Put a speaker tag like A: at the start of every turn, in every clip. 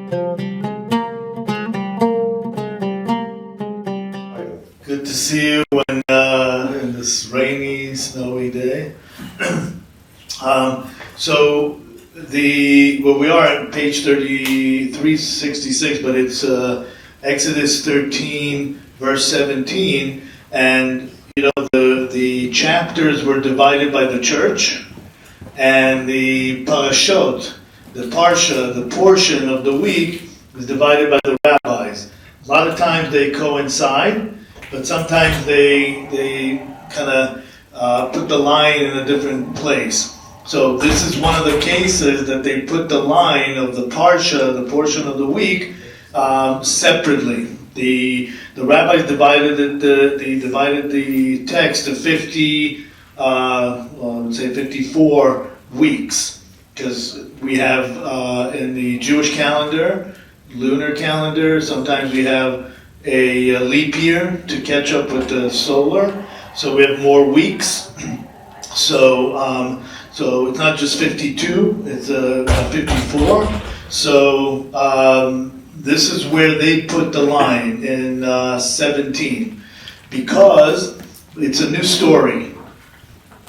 A: Good to see you in this rainy, snowy day. We are on page 366, but it's Exodus 13, verse 17, and the chapters were divided by the church, and the parashot, the parsha, the portion of the week, is divided by the rabbis. A lot of times they coincide, but sometimes they kind of put the line in a different place. So this is one of the cases that they put the line of the parsha, the portion of the week, separately. The rabbis divided the text to 54 weeks, because we have in the Jewish calendar, lunar calendar, sometimes we have a leap year to catch up with the solar, so we have more weeks. So it's not just 52; it's 54. So this is where they put the line in 17, because it's a new story.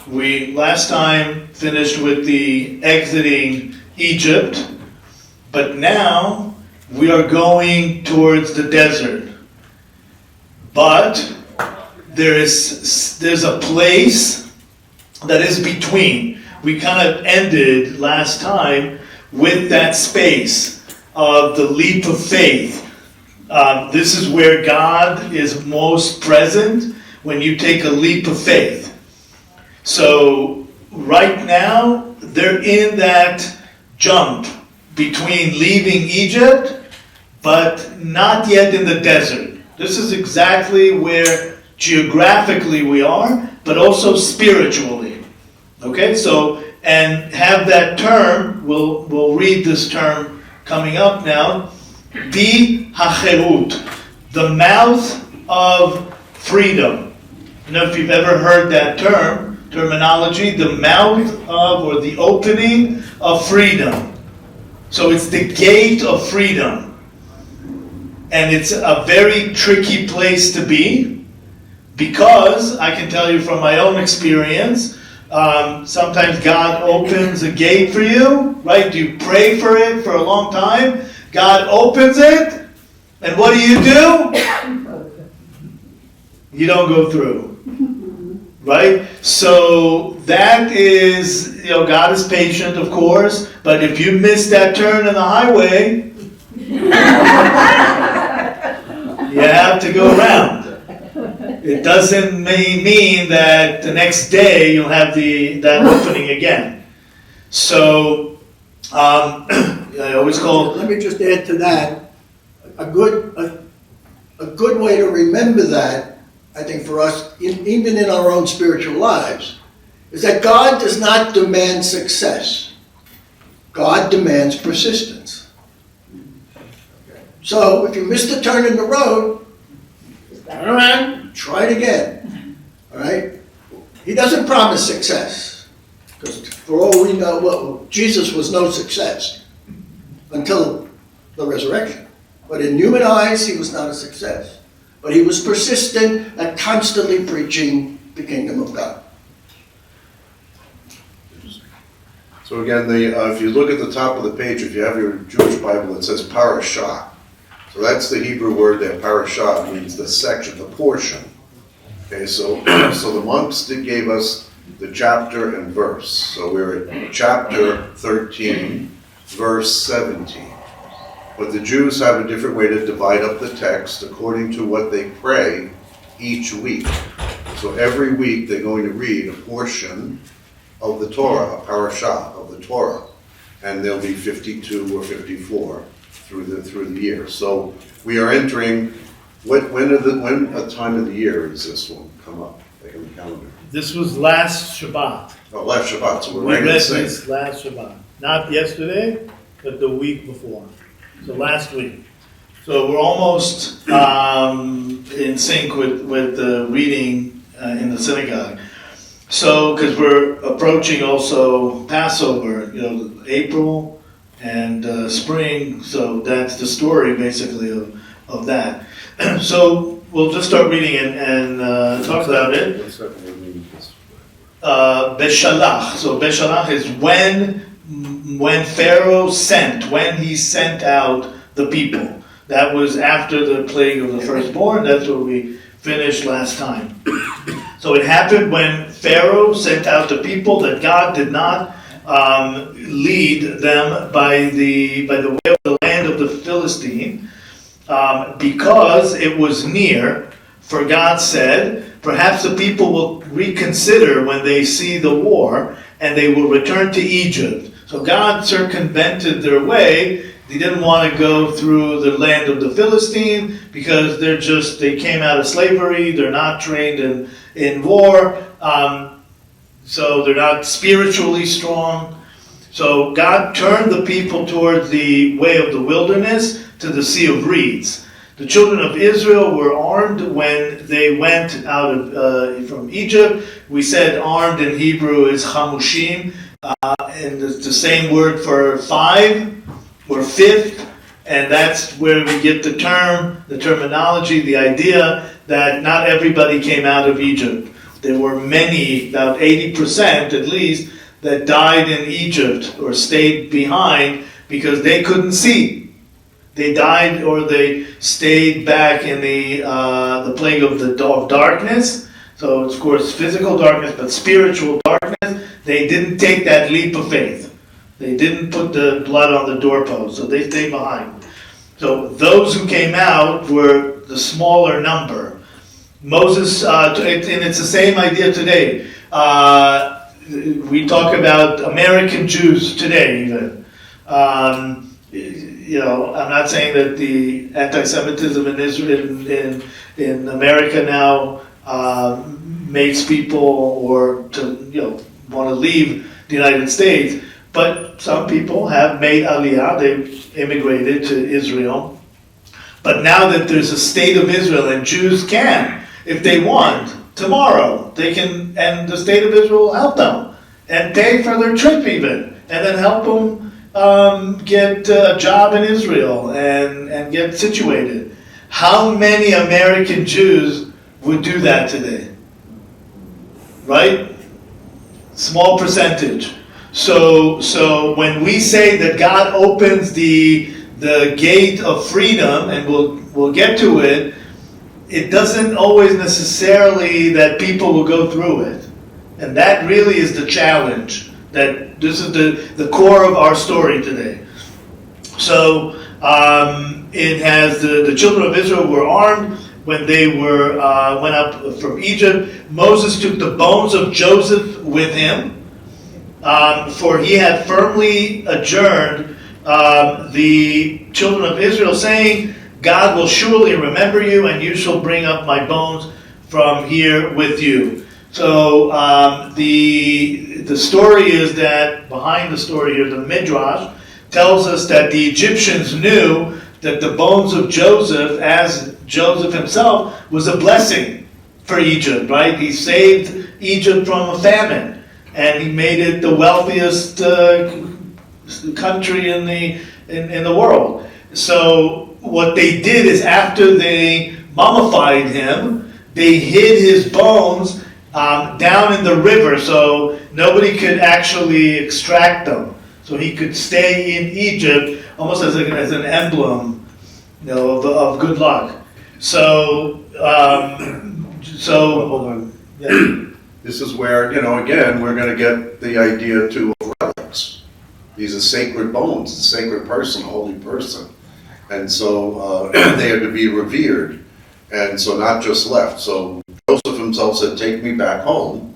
A: We last time finished with the exiting Egypt, but now we are going towards the desert. But there's a place that is between. We kind of ended last time with that space of the leap of faith. This is where God is most present when you take a leap of faith. So right now, they're in that jump between leaving Egypt, but not yet in the desert. This is exactly where geographically we are, but also spiritually. Okay, so, and have that term, we'll read this term coming up now, Bi HaCherut, the mouth of freedom. You know, if you've ever heard that terminology, the mouth of, or the opening of freedom. So it's the gate of freedom. And it's a very tricky place to be, because I can tell you from my own experience, sometimes God opens a gate for you, right? You pray for it for a long time, God opens it, and what do? You don't go through, right? So that is, God is patient, of course, but if you miss that turn in the highway, you have to go around. It doesn't mean that the next day you'll have that opening again. So I always call.
B: Let me just add to that. A good way to remember that, I think, for us, even in our own spiritual lives, is that God does not demand success. God demands persistence. So if you missed a turn in the road, turn around, try it again. All right? He doesn't promise success, because for all we know, Jesus was no success until the resurrection. But in human eyes, he was not a success. But he was persistent at constantly preaching the kingdom of God.
C: So again, if you look at the top of the page, if you have your Jewish Bible, it says parashah. So that's the Hebrew word there. Parashah means the section, the portion. Okay, so the monks gave us the chapter and verse. So we're at chapter 13, verse 17. But the Jews have a different way to divide up the text according to what they pray each week. So every week they're going to read a portion of the Torah, a parashah of the Torah, and there'll be 52 or 54 through the year. So we are entering. When a time of the year does this one come up, like on the calendar?
A: This was last Shabbat.
C: Oh, last Shabbat. So
A: We read this last Shabbat, not yesterday, but the week before. So last week. So we're almost in sync with the reading in the synagogue. So, because we're approaching also Passover, April and spring. So that's the story basically of that. So we'll just start reading and talk about it. Beshalach. So Beshalach is when Pharaoh sent, when he sent out the people. That was after the plague of the firstborn. That's what we finished last time. So it happened when Pharaoh sent out the people that God did not lead them by the way of the land of the Philistine, because it was near. For God said, perhaps the people will reconsider when they see the war, and they will return to Egypt. So God circumvented their way. They didn't want to go through the land of the Philistine because they came out of slavery. They're not trained in war. So they're not spiritually strong. So God turned the people towards the way of the wilderness to the Sea of Reeds. The children of Israel were armed when they went out from Egypt. We said armed in Hebrew is chamushim, and it's the same word for 5 or 5th, and that's where we get the terminology, the idea that not everybody came out of Egypt. There were many, about 80% at least, that died in Egypt or stayed behind because they couldn't see. They died or they stayed back in the plague of darkness. So it's, of course, physical darkness, but spiritual darkness. They didn't take that leap of faith. They didn't put the blood on the doorpost, so they stayed behind. So those who came out were the smaller number. Moses, and it's the same idea today. We talk about American Jews today, even. I'm not saying that the anti-Semitism in Israel, in America now, makes people want to leave the United States. But some people have made aliyah, they've immigrated to Israel. But now that there's a state of Israel, and Jews can, if they want, tomorrow, they can, and the state of Israel will help them, and pay for their trip even, and then help them get a job in Israel, and get situated. How many American Jews would do that today? Right? Small percentage. So when we say that God opens the gate of freedom, and we'll get to it, it doesn't always necessarily that people will go through it. And that really is the challenge. That this is the core of our story today. So it has the children of Israel were armed when they went up from Egypt. Moses took the bones of Joseph with him. For he had firmly adjourned the children of Israel, saying, God will surely remember you, and you shall bring up my bones from here with you. So the story is that, behind the story here, the Midrash tells us that the Egyptians knew that the bones of Joseph, as Joseph himself, was a blessing for Egypt, right? He saved Egypt from a famine. And he made it the wealthiest country in the world. So what they did is, after they mummified him, they hid his bones down in the river, so nobody could actually extract them. So he could stay in Egypt almost as an emblem, of good luck. So hold on. Yeah.
C: This is where, again, we're going to get the idea too of relics. These are sacred bones, a sacred person, a holy person. And so they are to be revered. And so not just left. So Joseph himself said, take me back home.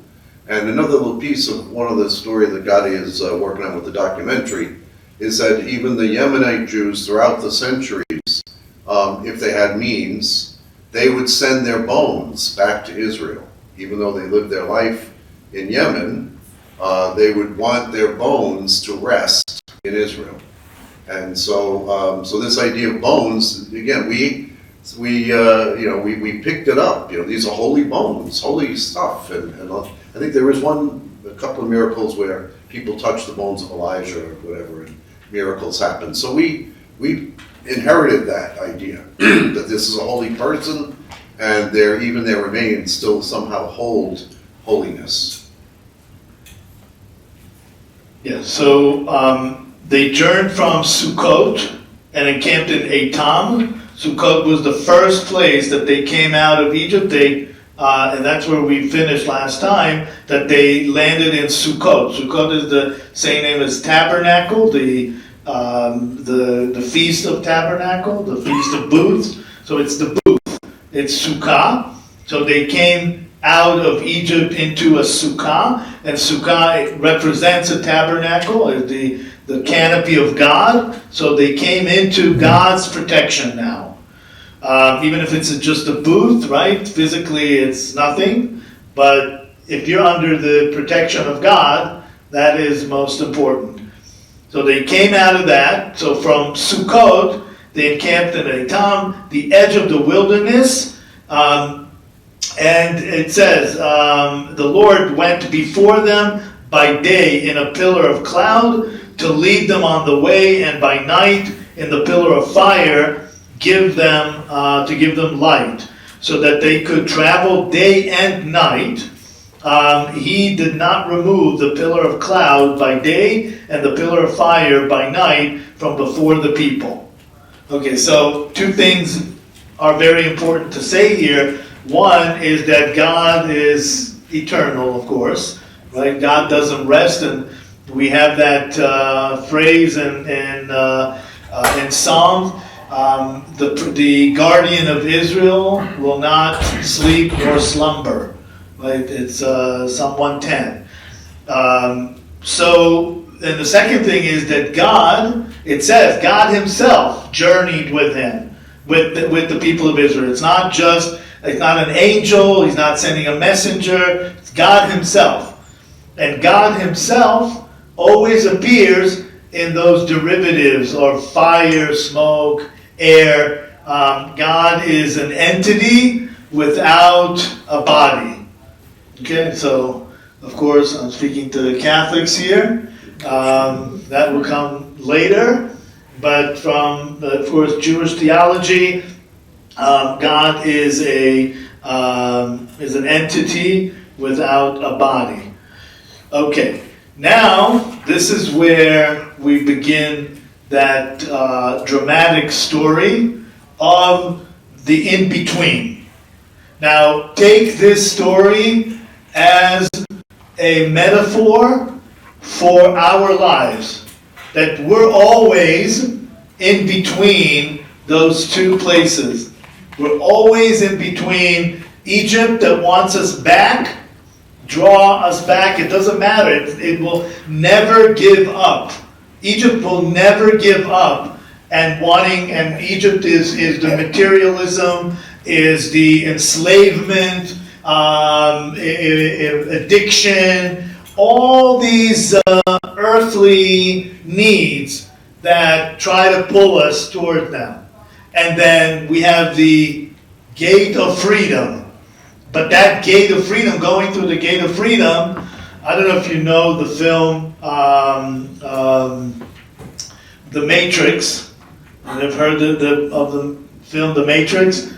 C: And another little piece of one of the story that Gadi is working on with the documentary is that even the Yemenite Jews throughout the centuries, if they had means, they would send their bones back to Israel. Even though they lived their life in Yemen, they would want their bones to rest in Israel. And so this idea of bones, again, we picked it up. These are holy bones, holy stuff. And I think there was a couple of miracles where people touched the bones of Elijah or whatever, and miracles happen. So we inherited that idea that this is a holy person, and their remains still somehow hold holiness.
A: Yeah, so they journeyed from Sukkot and encamped in Etam. Sukkot was the first place that they came out of Egypt. And that's where we finished last time, that they landed in Sukkot. Sukkot is the same name as Tabernacle, the Feast of Tabernacle, the Feast of Booths. So it's the booth. It's Sukkah. So they came out of Egypt into a Sukkah, and Sukkah represents a tabernacle, the canopy of God. So they came into God's protection now. Even if it's just a booth, right? Physically it's nothing, but if you're under the protection of God, that is most important. So they came out of that. So from Sukkot, they encamped in Etam, the edge of the wilderness, and it says, the Lord went before them by day in a pillar of cloud to lead them on the way, and by night in the pillar of fire to give them light, so that they could travel day and night. He did not remove the pillar of cloud by day and the pillar of fire by night from before the people. Okay, so two things are very important to say here. One is that God is eternal, of course, right? God doesn't rest, and we have that phrase in Psalms. The guardian of Israel will not sleep nor slumber. Right? It's Psalm 110. And the second thing is that God, it says, God himself journeyed with him, with the people of Israel. It's not an angel, he's not sending a messenger, it's God himself. And God himself always appears in those derivatives, or fire, smoke, air. God is an entity without a body. Okay, so of course I'm speaking to the Catholics here. That will come later, but from of course Jewish theology, God is an entity without a body. Okay, now this is where we begin that dramatic story of the in-between. Now, take this story as a metaphor for our lives, that we're always in between those two places. We're always in between Egypt that wants us back, draw us back. It doesn't matter. It will never give up. Egypt will never give up, and Egypt is the materialism, is the enslavement, addiction, all these earthly needs that try to pull us toward them. And then we have the gate of freedom. But that gate of freedom, going through the gate of freedom, I don't know if you know the film, The Matrix. I've heard of the film The Matrix.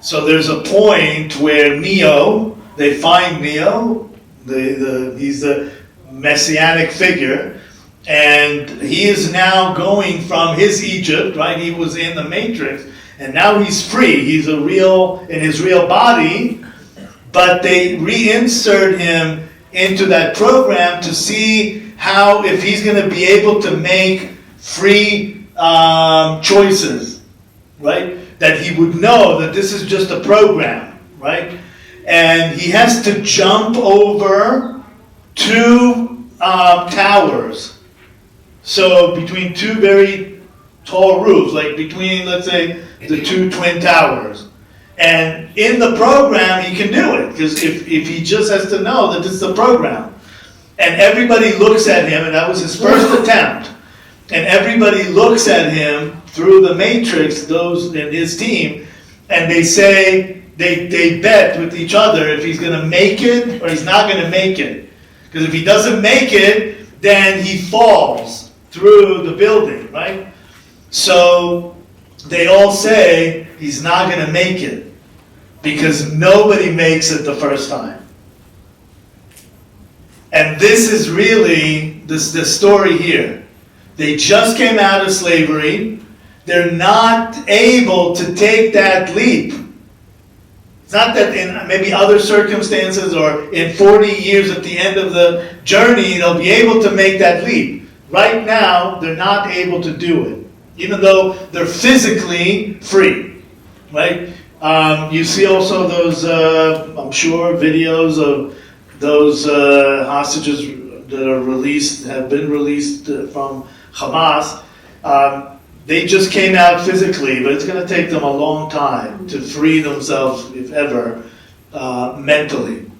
A: So there's a point where they find Neo, he's the messianic figure, and he is now going from his Egypt, right? He was in the Matrix, and now he's free. He's in his real body, but they reinsert him into that program to see if he's going to be able to make free choices, right? That he would know that this is just a program, right? And he has to jump over two towers. So between two very tall roofs, like between, let's say, the two twin towers. And in the program, he can do it, because if he just has to know that this is the program. And everybody looks at him, and that was his first attempt. And everybody looks at him through the matrix, those in his team, and they say, they bet with each other if he's going to make it or he's not going to make it. Because if he doesn't make it, then he falls. through the building, right? So they all say he's not going to make it because nobody makes it the first time. And this is really the story here. They just came out of slavery. They're not able to take that leap. It's not that in maybe other circumstances or in 40 years at the end of the journey, they'll be able to make that leap. Right now, they're not able to do it, even though they're physically free, right? You see also those, I'm sure, videos of those hostages that are released, have been released from Hamas. They just came out physically, but it's going to take them a long time to free themselves, if ever, mentally.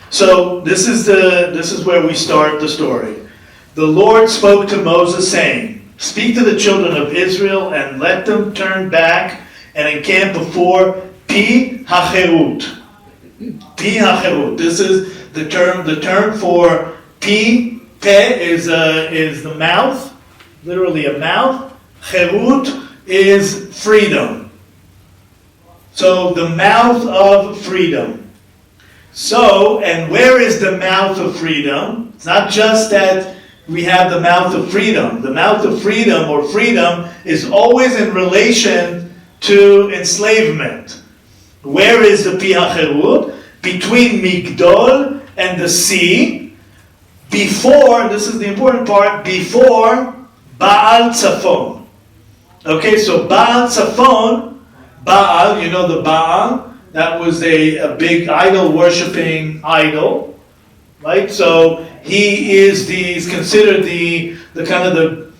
A: So this is where we start the story. The Lord spoke to Moses, saying, "Speak to the children of Israel and let them turn back and encamp before Pi HaCherut." Pi HaCherut. This is the term. The term for Pi, Pe is the mouth, literally a mouth. Cherut is freedom. So the mouth of freedom. So, and where is the mouth of freedom? It's not just that we have the mouth of freedom. The mouth of freedom or freedom is always in relation to enslavement. Where is the Pi HaCherut? Between Migdol and the sea. Before, this is the important part, before Baal Tzafon. Okay, so Baal Tzafon, Baal, you know the Baal, that was a big idol-worshipping idol, right? So he's considered the kind of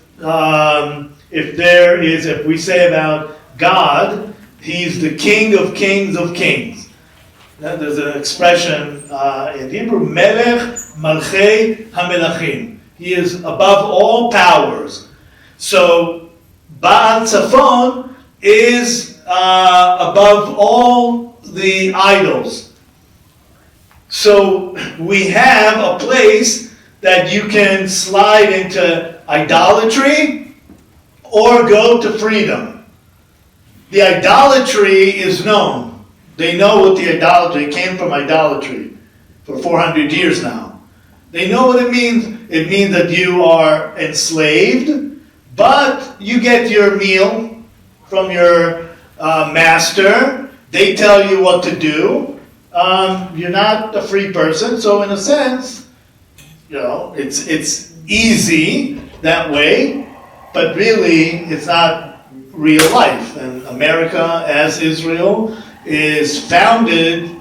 A: if we say about God, he's the King of Kings of Kings. There's an expression in Hebrew, Melech Malchei HaMelachim. He is above all powers. So Baal Tzafon is above all the idols. So we have a place that you can slide into idolatry or go to freedom. The idolatry is known. They know what the idolatry came from idolatry for 400 years now. They know what it means. It means that you are enslaved, but you get your meal from your master. They tell you what to do. You're not a free person, so in a sense, it's easy that way, but really it's not real life. And America, as Israel, is founded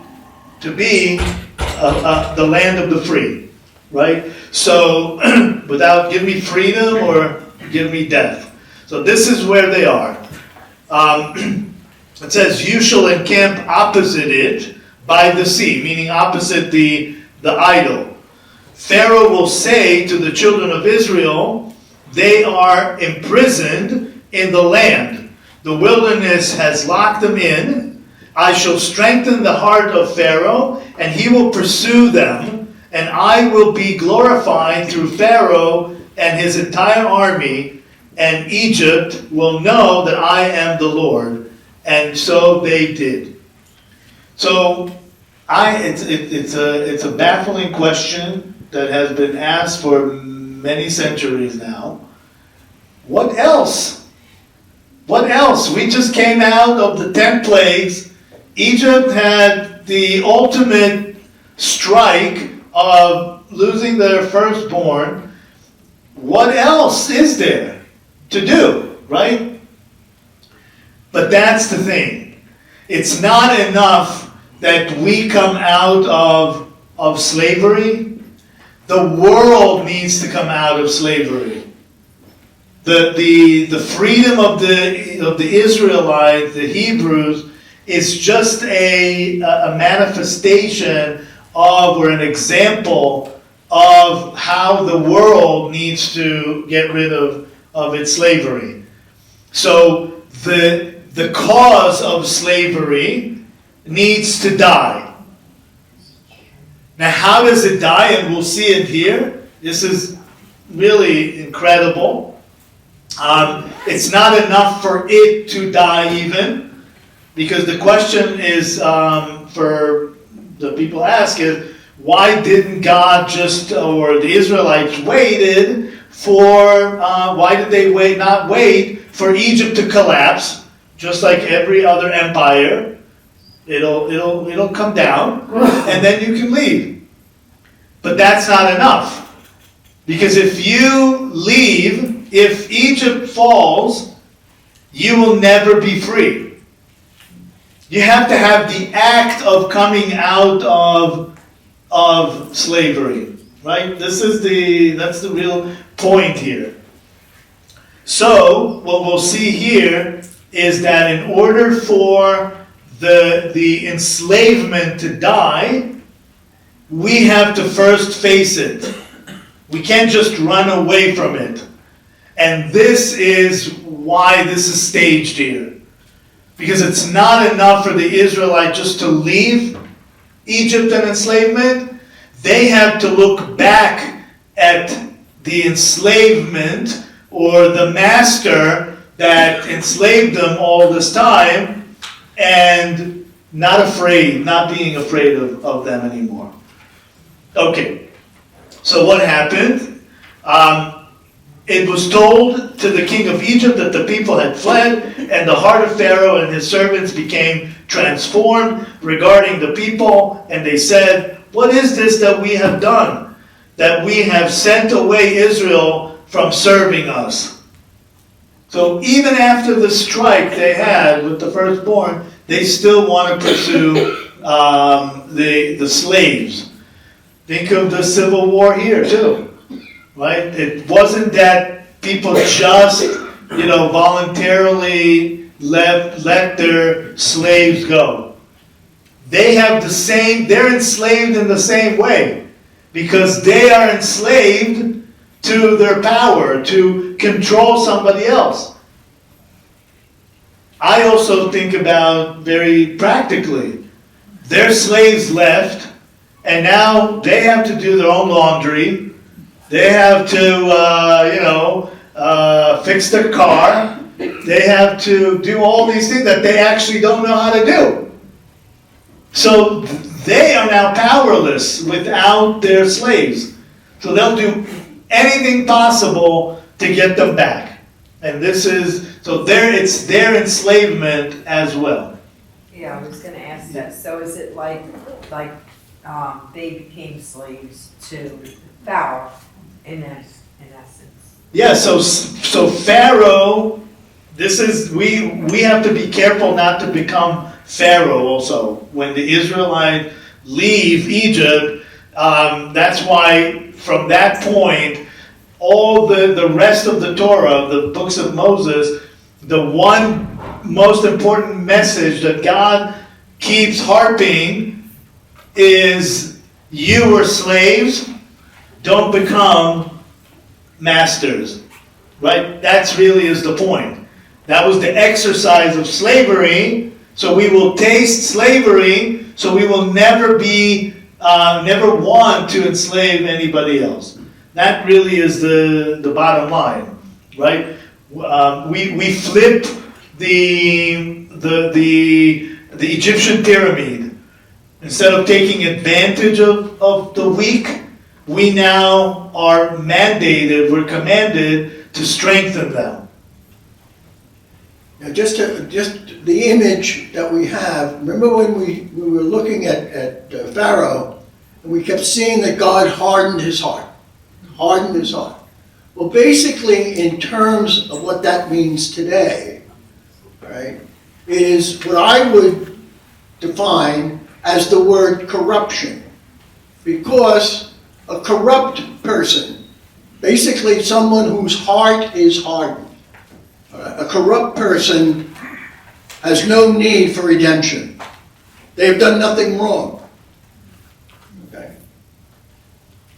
A: to be the land of the free, right? So without give me freedom or give me death. So this is where they are. It says, "You shall encamp opposite it by the sea," meaning opposite the idol. "Pharaoh will say to the children of Israel, they are imprisoned in the land. The wilderness has locked them in. I shall strengthen the heart of Pharaoh, and he will pursue them, and I will be glorified through Pharaoh and his entire army, and Egypt will know that I am the Lord." And so they did. So it's a baffling question that has been asked for many centuries now. What else? What else? We just came out of the 10 plagues. Egypt had the ultimate strike of losing their firstborn. What else is there to do, right? But that's the thing. It's not enough that we come out of slavery. The world needs to come out of slavery. The freedom of the Israelites, the Hebrews, is just a manifestation of, or an example of how the world needs to get rid of its slavery. So the cause of slavery needs to die. Now, how does it die? And we'll see it here. This is really incredible. It's not enough for it to die even, because the question is, for the people ask is, why didn't God just, or the Israelites waited for, why did they not wait for Egypt to collapse, just like every other empire? It'll come down, and then you can leave. But that's not enough. Because if you leave, if Egypt falls, you will never be free. You have to have the act of coming out of slavery, right? That's the real point here. So, what we'll see here is that in order for the enslavement to die, we have to first face it. We can't just run away from it. And this is why this is staged here. Because it's not enough for the Israelites just to leave Egypt and enslavement. They have to look back at the enslavement or the master that enslaved them all this time, and not being afraid of them anymore. Okay, so what happened? It was told to the king of Egypt that the people had fled, and the heart of Pharaoh and his servants became transformed regarding the people, and they said, "What is this that we have done, that we have sent away Israel from serving us?" So even after the strike they had with the firstborn, they still want to pursue the slaves. Think of the Civil War here too, right? It wasn't that people just, voluntarily let their slaves go. They're enslaved in the same way, because they are enslaved to their power, to control somebody else. I also think about very practically, their slaves left, and now they have to do their own laundry. They have to, fix their car. They have to do all these things that they actually don't know how to do. So they are now powerless without their slaves. So they'll do anything possible to get them back. And it's their enslavement as well.
D: Yeah, I was going to ask that. So is it like they became slaves to Pharaoh in essence?
A: Yeah, so Pharaoh, we have to be careful not to become Pharaoh also. When the Israelites leave Egypt, that's why from that point, all the rest of the Torah, the books of Moses, the one most important message that God keeps harping is, you were slaves, don't become masters, right? That's really is the point. That was the exercise of slavery, so we will taste slavery, so we will never want to enslave anybody else. That really is the bottom line, right? We flip the Egyptian pyramid. Instead of taking advantage of the weak, we now are we're commanded to strengthen them.
B: Now just the image that we have, remember when we were looking at Pharaoh, and we kept seeing that God hardened his heart. Hardened his heart. Well, basically, in terms of what that means today, right, is what I would define as the word corruption. Because a corrupt person, basically someone whose heart is hardened. A corrupt person has no need for redemption. They have done nothing wrong. Okay.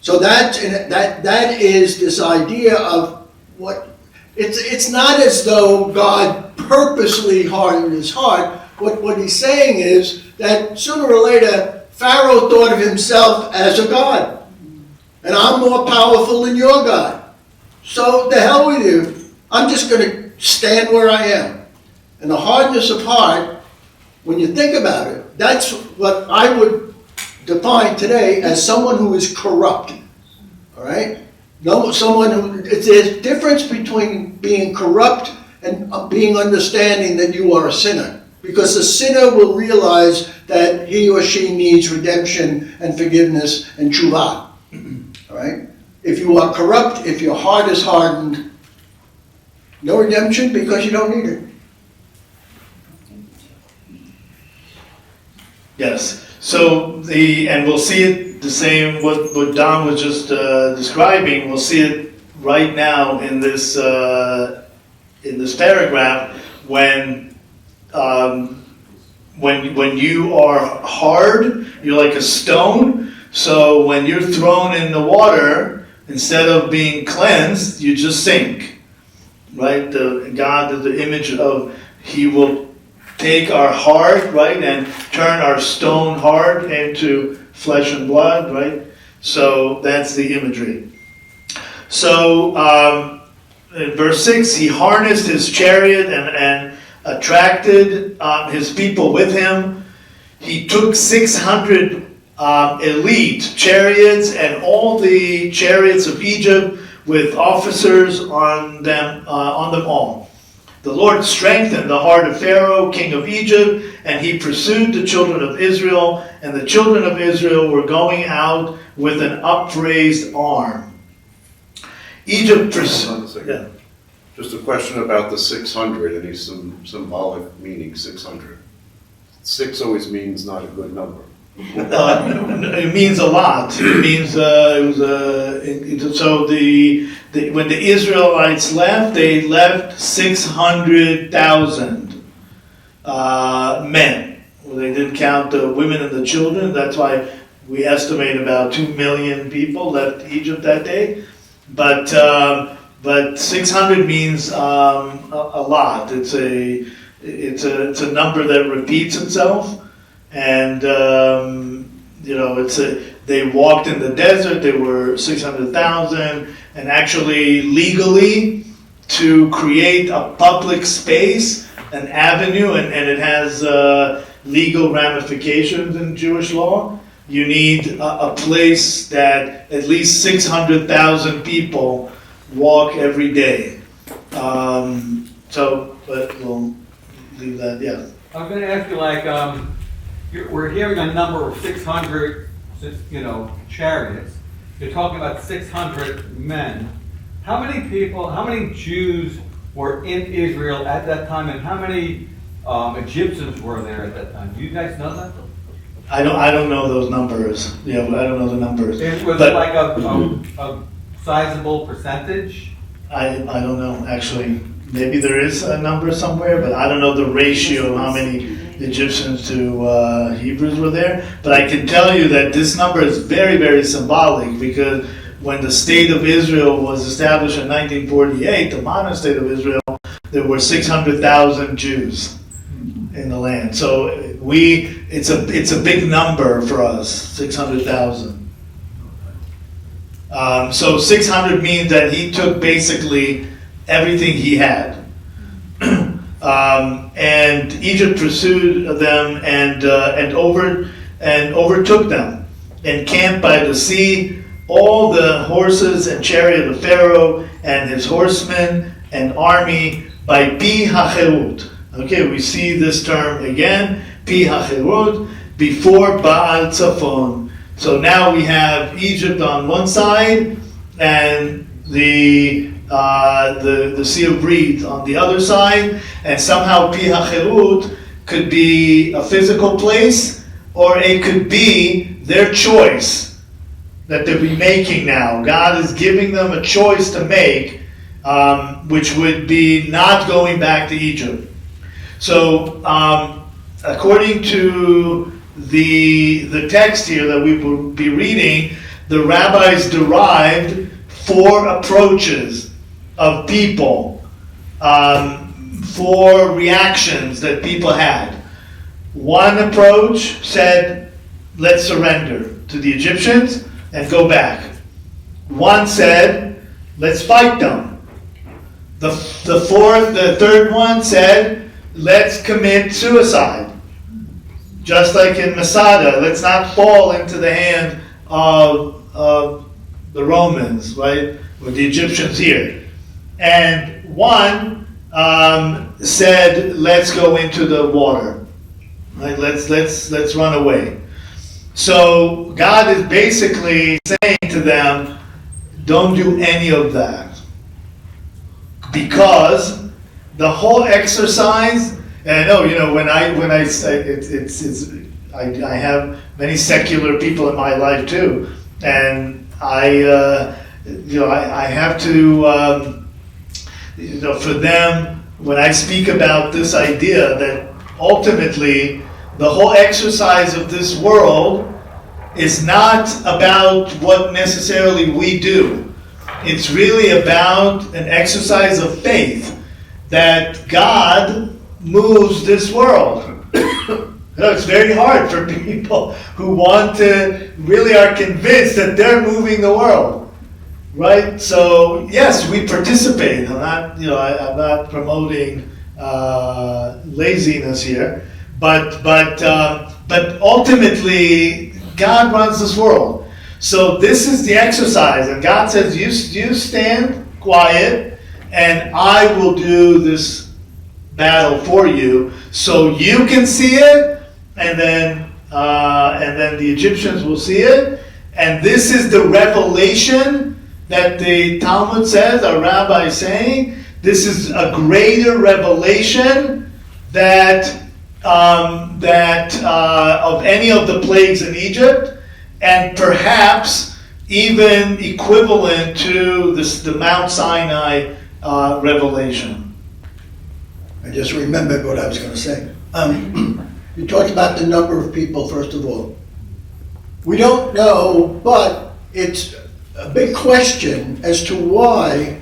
B: So that is this idea of what it's not as though God purposely hardened his heart. What he's saying is that sooner or later Pharaoh thought of himself as a god. And I'm more powerful than your God. So the hell with you. I'm just going to stand where I am. And the hardness of heart, when you think about it, that's what I would define today as someone who is corrupt. All right? No, someone who, there's a difference between being corrupt and being understanding that you are a sinner. Because the sinner will realize that he or she needs redemption and forgiveness and tshuva. All right? If you are corrupt, if your heart is hardened, no redemption because you don't need it.
A: Yes. So and we'll see it the same, what Don was just describing, we'll see it right now in this paragraph when you are hard, you're like a stone. So when you're thrown in the water, instead of being cleansed, you just sink. Right? God is the image of, He will take our heart, right, and turn our stone heart into flesh and blood, right? So that's the imagery. So in verse 6, he harnessed his chariot and attracted his people with him. He took 600 elite chariots and all the chariots of Egypt with officers on them all. The Lord strengthened the heart of Pharaoh, king of Egypt, and he pursued the children of Israel, and the children of Israel were going out with an upraised arm. Egypt pursued. Yeah.
C: Just a question about the 600, any symbolic meaning, 600. 6 always means not a good number.
A: It means a lot. It means when the Israelites left, they left 600,000 men. Well, they didn't count the women and the children. That's why we estimate about 2 million people left Egypt that day. But 600 means a lot. It's a number that repeats itself. And they walked in the desert. There were 600,000, and actually legally to create a public space, an avenue, and it has legal ramifications in Jewish law. You need a place that at least 600,000 people walk every day. But we'll leave that. Yeah.
E: I'm going to ask you, we're hearing a number of 600, chariots. You're talking about 600 men. How many Jews were in Israel at that time, and how many Egyptians were there at that time? Do you guys know that?
A: I don't know those numbers. Yeah, I don't know the numbers.
E: Was it like a sizable percentage?
A: I don't know, actually. Maybe there is a number somewhere, but I don't know the ratio of how many Egyptians to Hebrews were there. But I can tell you that this number is very, very symbolic, because when the state of Israel was established in 1948, the modern state of Israel, there were 600,000 Jews in the land. So it's a big number for us, 600,000. So 600 means that he took basically everything he had. And Egypt pursued them and overtook them, and camped by the sea. All the horses and chariot of Pharaoh and his horsemen and army by Pi HaCherut. Okay, we see this term again, Pi HaCherut, before Baal Tzafon. So now we have Egypt on one side and the Sea of Reeds on the other side, and somehow Pi HaCherut could be a physical place, or it could be their choice that they'll be making now. God is giving them a choice to make, which would be not going back to Egypt. So, according to the text here that we will be reading, the rabbis derived 4 approaches of people, 4 reactions that people had. One approach said, let's surrender to the Egyptians and go back. One said, let's fight them. The third one said, let's commit suicide. Just like in Masada, let's not fall into the hand of the Romans, right? With the Egyptians here. And one said, let's go into the water. Right? Let's run away. So God is basically saying to them, don't do any of that. Because the whole exercise, and I know, when I say I have many secular people in my life too, and I have to, for them, when I speak about this idea that ultimately the whole exercise of this world is not about what necessarily we do. It's really about an exercise of faith that God moves this world. It's very hard for people who really are convinced that they're moving the world, right? So yes, we participate. I'm not promoting laziness here, but ultimately God runs this world. So this is the exercise, and God says, you stand quiet, and I will do this battle for you, so you can see it, and then the Egyptians will see it, and this is the revelation that the Talmud says, our Rabbi is saying. This is a greater revelation that of any of the plagues in Egypt, and perhaps even equivalent to the Mount Sinai revelation.
B: I just remembered what I was going to say. You talked about the number of people, first of all. We don't know, but it's a big question as to why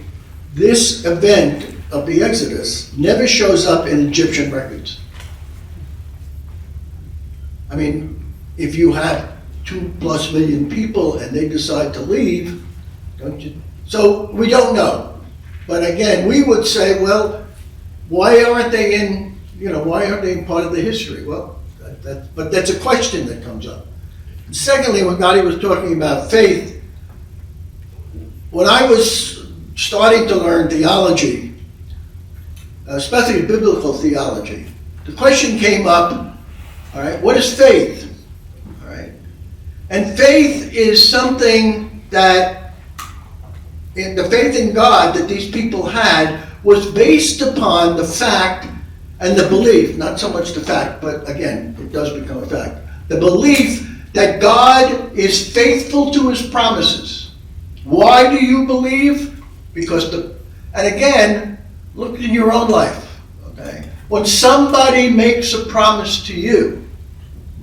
B: this event of the Exodus never shows up in Egyptian records. I mean, if you have 2+ million people and they decide to leave, don't you? So we don't know. But again, we would say, well, why aren't they in part of the history? Well, but that's a question that comes up. Secondly, when Gadi was talking about faith, when I was starting to learn theology, especially biblical theology, the question came up, all right, what is faith? All right. And faith is something that, in the faith in God that these people had, was based upon the fact and the belief, not so much the fact, but again, it does become a fact, the belief that God is faithful to his promises. Why do you believe? And again, look in your own life, okay? When somebody makes a promise to you,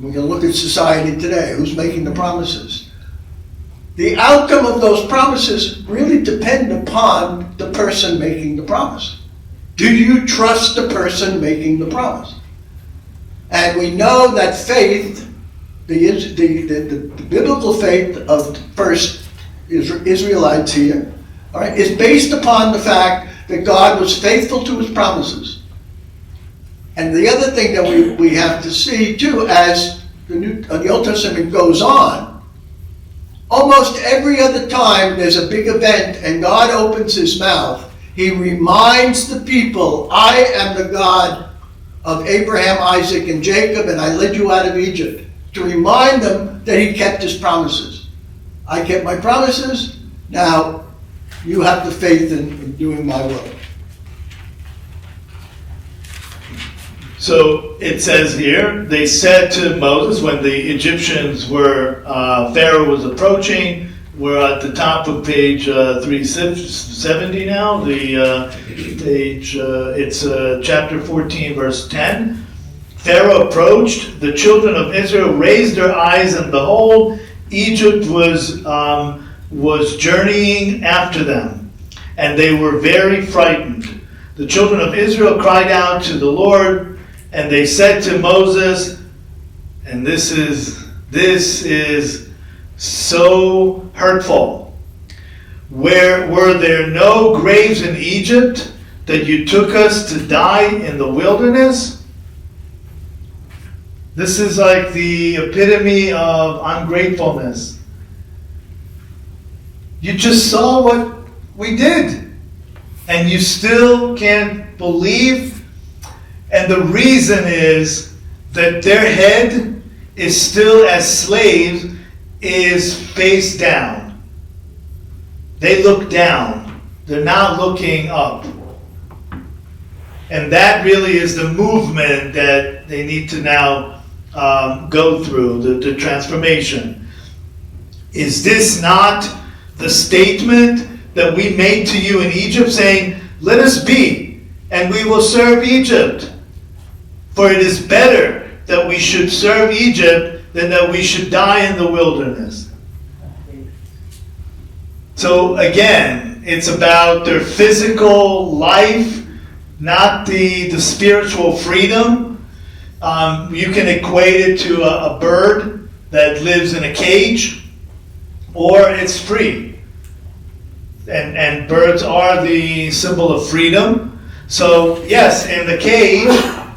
B: we can look at society today, who's making the promises? The outcome of those promises really depend upon the person making the promise. Do you trust the person making the promise? And we know that faith, the biblical faith of the first Israelites here, all right, is based upon the fact that God was faithful to his promises. And the other thing that we have to see too, as the Old Testament goes on, almost every other time there's a big event and God opens his mouth, he reminds the people, I am the God of Abraham, Isaac, and Jacob, and I led you out of Egypt. To remind them that he kept his promises. I kept my promises, now you have the faith in doing my will.
A: So it says here, they said to Moses, when the Egyptians Pharaoh was approaching, we're at the top of page 370 now, it's chapter 14, verse 10. Pharaoh approached, the children of Israel raised their eyes, and behold, Egypt was journeying after them, and they were very frightened. The children of Israel cried out to the Lord, and they said to Moses, and this is so hurtful, Were there no graves in Egypt that you took us to die in the wilderness? This is like the epitome of ungratefulness. You just saw what we did, and you still can't believe. And the reason is that their head is still, as slaves, is face down. They look down. They're not looking up. And that really is the movement that they need to now go through, the transformation. Is this not the statement that we made to you in Egypt, saying, let us be, and we will serve Egypt? For it is better that we should serve Egypt than that we should die in the wilderness. So again, it's about their physical life, not the spiritual freedom. You can equate it to a bird that lives in a cage, or it's free. And birds are the symbol of freedom. So yes, in the cage,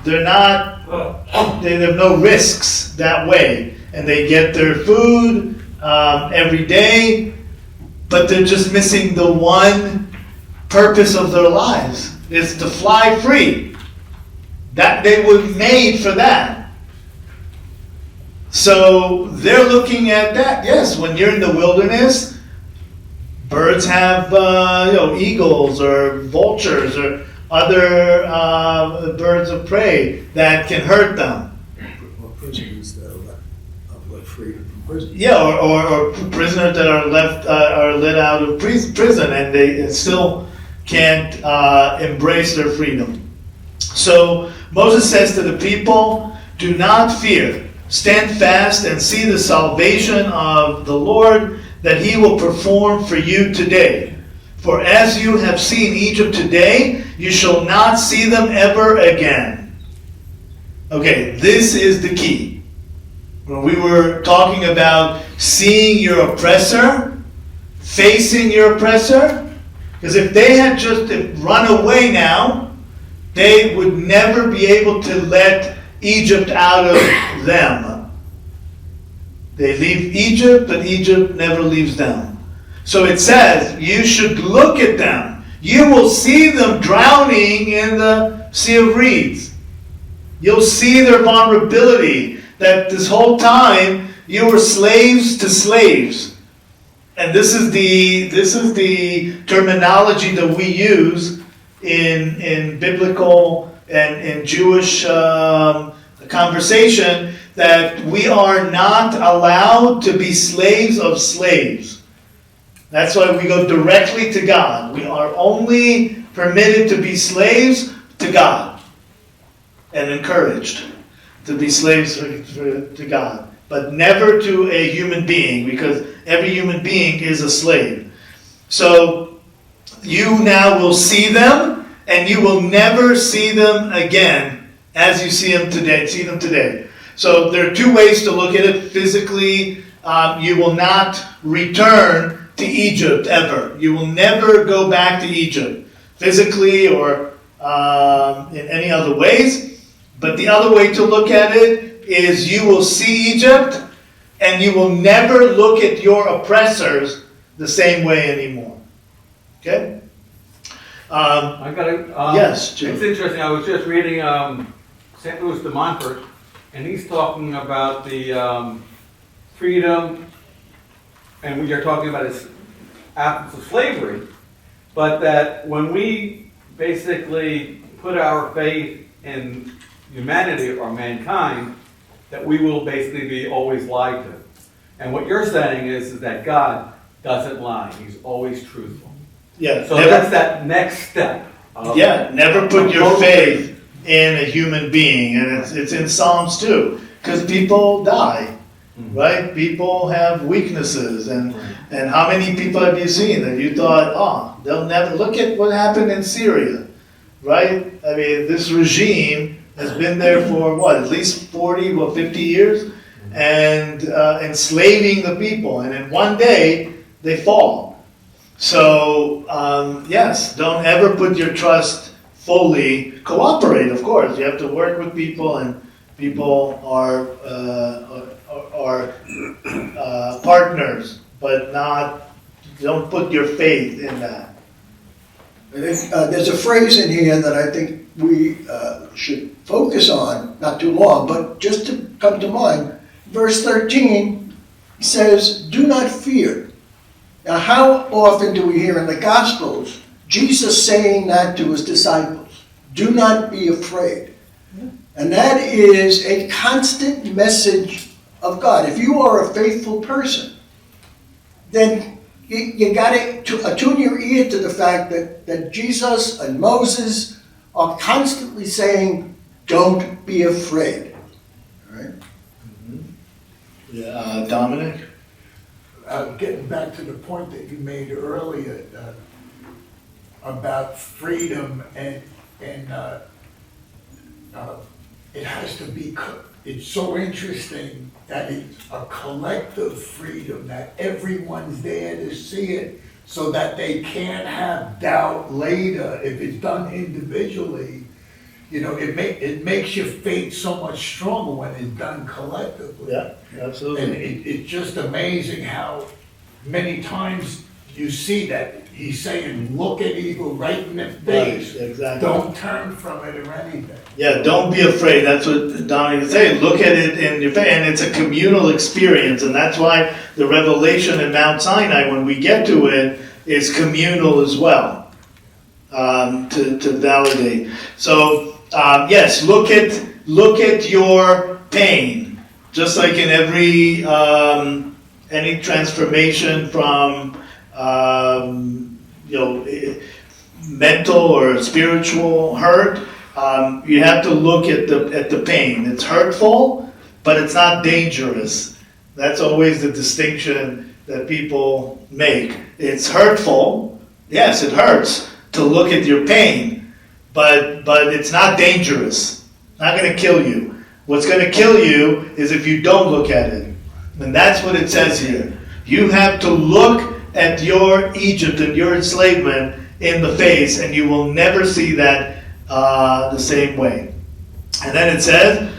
A: they have no risks that way. And they get their food every day, but they're just missing the one purpose of their lives, is to fly free. That they were made for that. So they're looking at that. Yes, when you're in the wilderness, birds have eagles or vultures or other birds of prey that can hurt them.
B: Or prisoners that are left freedom from prison.
A: Yeah, or prisoners that are let out of prison, and they still can't embrace their freedom. So Moses says to the people, do not fear. Stand fast and see the salvation of the Lord that he will perform for you today. For as you have seen Egypt today, you shall not see them ever again. Okay, this is the key. When we were talking about seeing your oppressor, facing your oppressor, because if they had just run away now, they would never be able to let Egypt out of them. They leave Egypt, but Egypt never leaves them. So it says, you should look at them. You will see them drowning in the Sea of Reeds. You'll see their vulnerability, that this whole time you were slaves to slaves. And this is the terminology that we use in biblical and in Jewish conversation, that we are not allowed to be slaves of slaves. That's why we go directly to God. We are only permitted to be slaves to God and encouraged to be slaves to God, but never to a human being, because every human being is a slave. So you now will see them, and you will never see them again as you see them today. So there are two ways to look at it. Physically, you will not return to Egypt ever. You will never go back to Egypt, physically or in any other ways. But the other way to look at it is you will see Egypt, and you will never look at your oppressors the same way anymore. Okay?
E: I got it.
A: Yes, Jim.
E: It's interesting. I was just reading St. Louis de Montfort, and he's talking about the freedom, and what you're talking about is absence of slavery, but that when we basically put our faith in humanity or mankind, that we will basically be always lied to. And what you're saying is that God doesn't lie. He's always truthful.
A: Yeah.
E: So that's that next step.
A: Never put your faith in a human being, and it's in Psalms too, because people die, right? People have weaknesses, and how many people have you seen that you thought, they'll never, look at what happened in Syria, right? I mean, this regime has been there for at least 40 or 50 years, and enslaving the people, and in one day they fall. So, yes, don't ever put your trust fully, cooperate, of course, you have to work with people, and people are partners, but don't put your faith in that.
B: I think, there's a phrase in here that I think we should focus on, not too long, but just to come to mind. Verse 13 says, "Do not fear." Now, how often do we hear in the Gospels Jesus saying that to his disciples? Do not be afraid. And that is a constant message of God. If you are a faithful person, then you got to attune your ear to the fact that Jesus and Moses are constantly saying, don't be afraid. All right?
A: Yeah, Dominic?
F: Getting back to the point that you made earlier about freedom and it has to be, it's so interesting that it's a collective freedom, that everyone's there to see it, so that they can't have doubt later if it's done individually. You know, it makes your faith so much stronger when it's done collectively.
A: Yeah, absolutely.
F: And it's just amazing how many times you see that he's saying, look at evil right in the face.
A: Right, exactly.
F: Don't turn from it or anything.
A: Yeah, don't be afraid. That's what Dominic is saying. Look at it in your face. And it's a communal experience. And that's why the revelation in Mount Sinai, when we get to it, is communal as well, to validate. So, yes, look at your pain. Just like in every, any transformation from, mental or spiritual hurt, you have to look at the pain. It's hurtful, but it's not dangerous. That's always the distinction that people make. It's hurtful, yes, it hurts to look at your pain, but it's not dangerous. Not going to kill you. What's going to kill you is if you don't look at it. And that's what it says here. You have to look at your Egypt and your enslavement in the face, and you will never see that the same way. And then it says,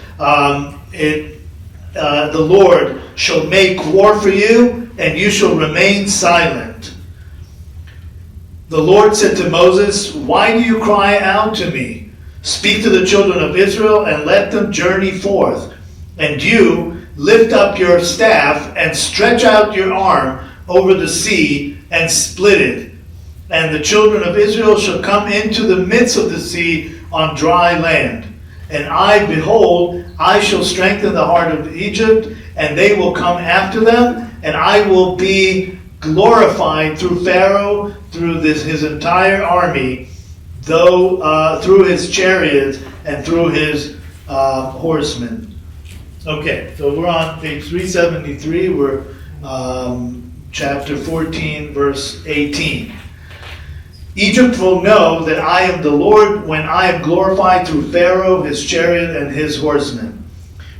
A: the Lord shall make war for you, and you shall remain silent. The Lord said to Moses, why do you cry out to me? Speak to the children of Israel and let them journey forth. And you lift up your staff and stretch out your arm over the sea and split it. And the children of Israel shall come into the midst of the sea on dry land. And I, behold, I shall strengthen the heart of Egypt, and they will come after them, and I will be glorified through Pharaoh, through his entire army, through his chariots and through his horsemen. Okay, so we're on page 373. We're chapter 14, verse 18. Egypt will know that I am the Lord when I am glorified through Pharaoh, his chariot, and his horsemen.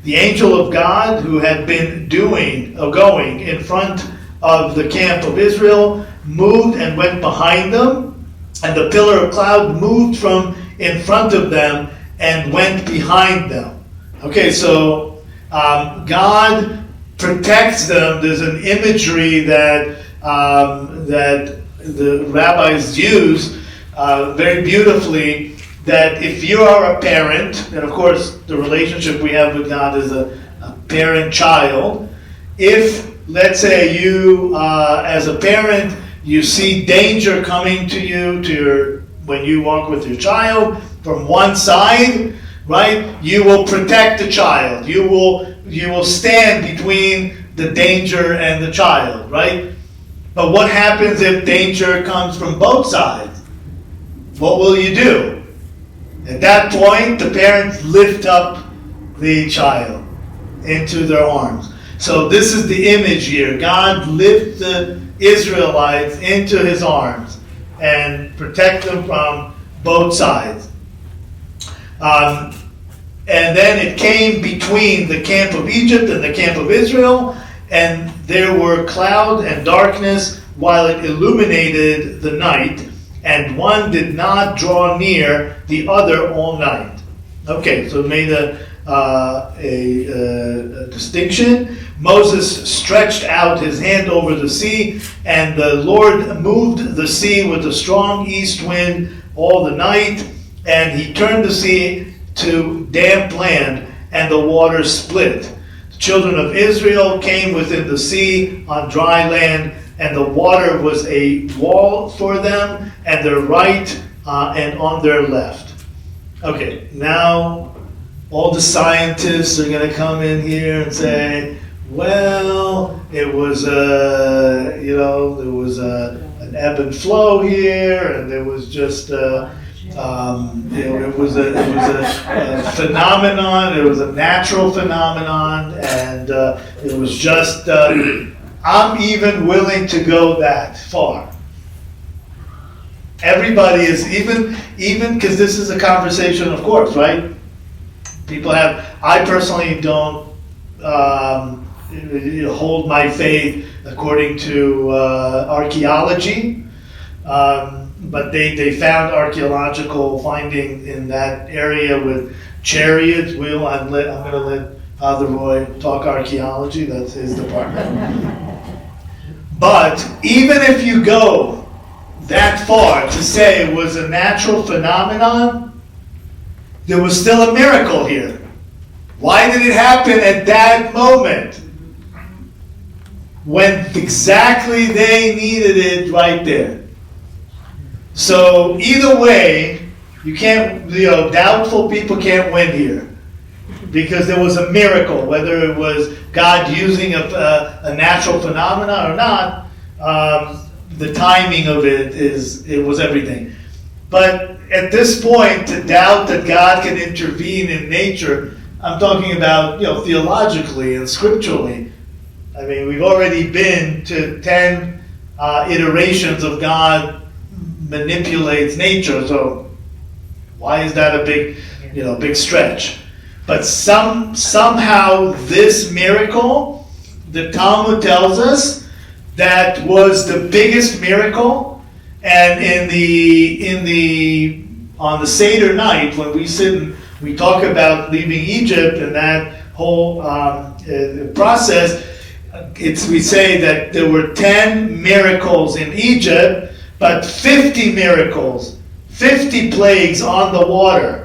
A: The angel of God, who had been going in front of the camp of Israel, moved and went behind them, and the pillar of cloud moved from in front of them and went behind them. Okay, so God protects them. There's an imagery that the rabbis use very beautifully, that if you are a parent, and of course the relationship we have with God is a parent-child, if, let's say, you as a parent, you see danger coming to you when you walk with your child from one side, right? You will protect the child. You will stand between the danger and the child, right? But what happens if danger comes from both sides? What will you do? At that point, the parents lift up the child into their arms. So this is the image here. God lifts the Israelites into his arms and protect them from both sides. And then it came between the camp of Egypt and the camp of Israel, and there were cloud and darkness while it illuminated the night, and one did not draw near the other all night. Okay, so it made a distinction. Moses stretched out his hand over the sea, and the Lord moved the sea with a strong east wind all the night, and he turned the sea to damp land, and the waters split. The children of Israel came within the sea on dry land, and the water was a wall for them, and their right and on their left. Okay, now all the scientists are going to come in here and say, well, it was there was an ebb and flow here, and there was just it was a phenomenon. It was a natural phenomenon, and it was just. I'm even willing to go that far. Everybody is even because this is a conversation, of course, right? People have. I personally don't hold my faith according to archaeology, but they found archaeological finding in that area with chariots. I'm going to let Father Roy talk archaeology. That's his department. But even if you go that far to say it was a natural phenomenon, there was still a miracle here. Why did it happen at that moment? When exactly they needed it right there. So either way, you can't, doubtful people can't win here. Because there was a miracle, whether it was God using a natural phenomenon or not, the timing of it was everything. But at this point, to doubt that God can intervene in nature, I'm talking about theologically and scripturally. I mean, we've already been to 10 iterations of God manipulates nature, so why is that a big stretch? But somehow this miracle, the Talmud tells us, that was the biggest miracle. And on the Seder night, when we sit and we talk about leaving Egypt and that whole process, we say that there were 10 miracles in Egypt, but 50 miracles, 50 plagues on the water.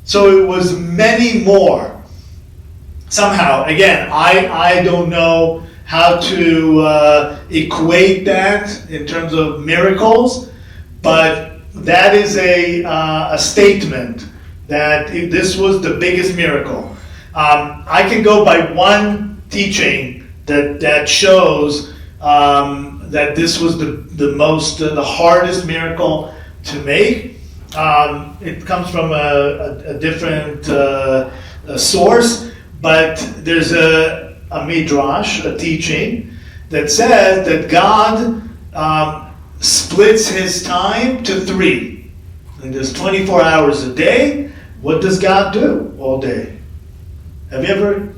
A: So it was many more. Somehow, again, I don't know how to equate that in terms of miracles, but that is a statement that this was the biggest miracle. I can go by one teaching that shows that this was the hardest miracle to make. It comes from a different source, but there's a midrash, a teaching, that says that God splits his time to 3. And there's 24 hours a day. What does God do all day? Have you ever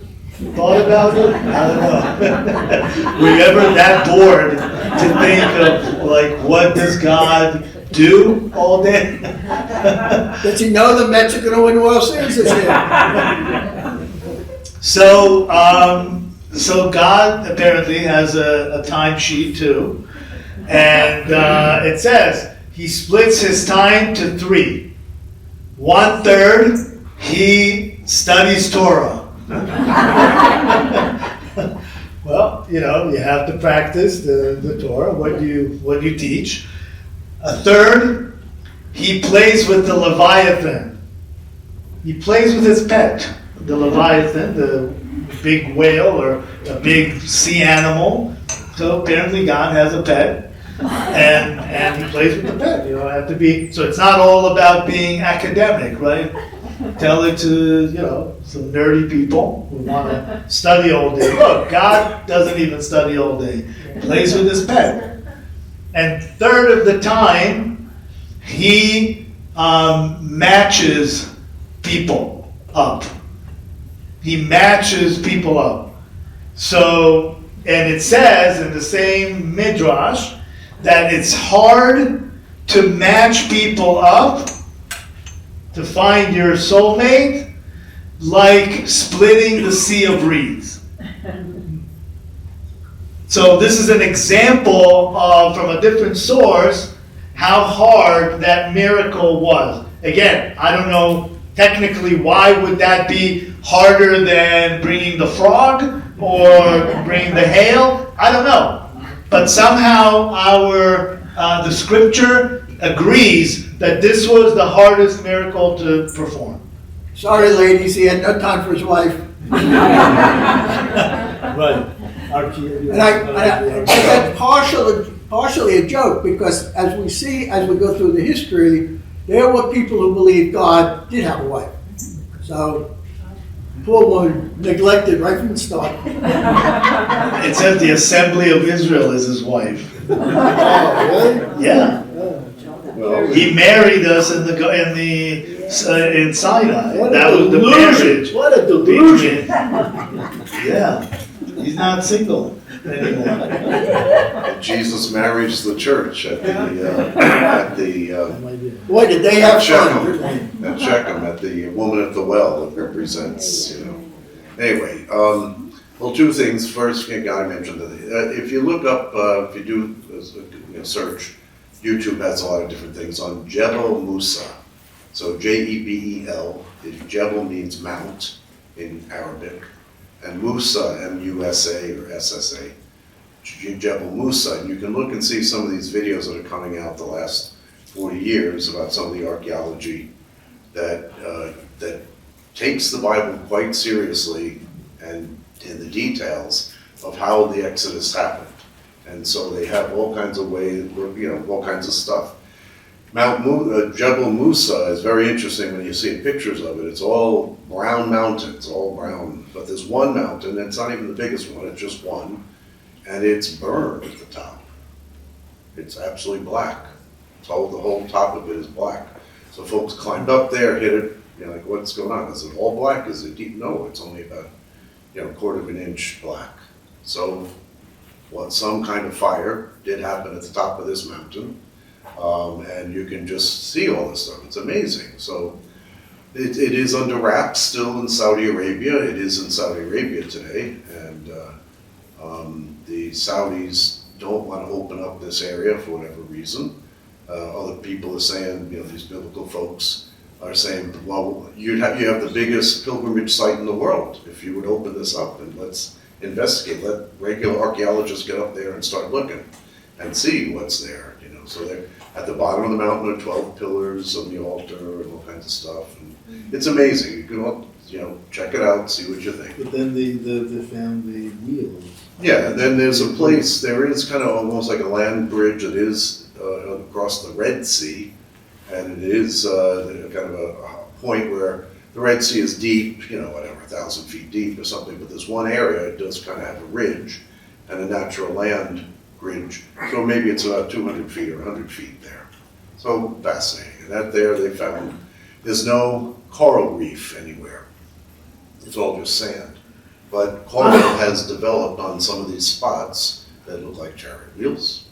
A: thought about it? I don't know. Were you ever that bored to think of, what does God do all day?
B: Does he know the Mets are going to win World Series this year?
A: So God apparently has a timesheet too, and it says he splits his time to 3. 1/3 he studies Torah. Well, you have to practice the Torah, what you teach. 1/3 he plays with the Leviathan. He plays with his pet, the Leviathan, the big whale or a big sea animal. So apparently God has a pet, and he plays with the pet. You don't have to be. So it's not all about being academic, right? Tell it to some nerdy people who want to study all day. Look, God doesn't even study all day. He plays with his pet, and 1/3 of the time he matches people up. He matches people up. So And it says in the same midrash that it's hard to match people up, to find your soulmate, like splitting the sea of reeds. So this is an example of, from a different source, how hard that miracle was. Again, I don't know technically why would that be harder than bringing the frog or bringing the hail. I don't know. But somehow the scripture agrees that this was the hardest miracle to perform.
B: Sorry, ladies, he had no time for his wife.
G: Right.
B: And that's partially a joke, because as we go through the history, there were people who believed God did have a wife. So, poor woman neglected right from the start.
A: It says the assembly of Israel is his wife.
B: Oh, really?
A: Yeah.
C: Well,
A: He married us in Sinai.
B: What
A: That
B: a
A: was the
B: delusion.
A: marriage.
B: What a delusion.
A: Yeah. He's not single anymore.
C: and Jesus marries the church at the
B: Boy, did they have
C: Shechem,
B: fun.
C: at Shechem, at the woman at the well that represents, Anyway, well, two things. First, Gadi mentioned that if you look up, if you do search, YouTube has a lot of different things on Jebel Musa. So Jebel, Jebel means mount in Arabic, and Musa, M-U-S-A or S-S-A, Jebel Musa. And you can look and see some of these videos that are coming out the last 40 years about some of the archaeology that takes the Bible quite seriously and in the details of how the Exodus happened. And so they have all kinds of ways, all kinds of stuff. Jebel Musa is very interesting when you see pictures of it. It's all brown mountains, all brown. But there's one mountain, and it's not even the biggest one, it's just one, and it's burned at the top. It's absolutely black. The whole top of it is black. So folks climbed up there, hit it, like, what's going on? Is it all black? Is it deep? No, it's only about, a quarter of an inch black. So, some kind of fire did happen at the top of this mountain, and you can just see all this stuff. It's amazing. So, it is under wraps still in Saudi Arabia. It is in Saudi Arabia today, and the Saudis don't want to open up this area for whatever reason. Other people are saying, these biblical folks are saying, well, you have the biggest pilgrimage site in the world. If you would open this up and let's investigate, let regular archaeologists get up there and start looking and see what's there. So they're at the bottom of the mountain are 12 pillars on the altar and all kinds of stuff. And it's amazing. You can all, check it out, see what you think.
G: But then they found the wheels.
C: Yeah, and then there's a place, there is kind of almost like a land bridge that is across the Red Sea, and it is kind of a point where the Red Sea is deep, 1,000 feet deep or something, but this one area, it does kind of have a ridge and a natural land ridge, so maybe it's about 200 feet or 100 feet there. So fascinating. And that there they found, there's no coral reef anywhere. It's all just sand. But coral has developed on some of these spots that look like chariot wheels.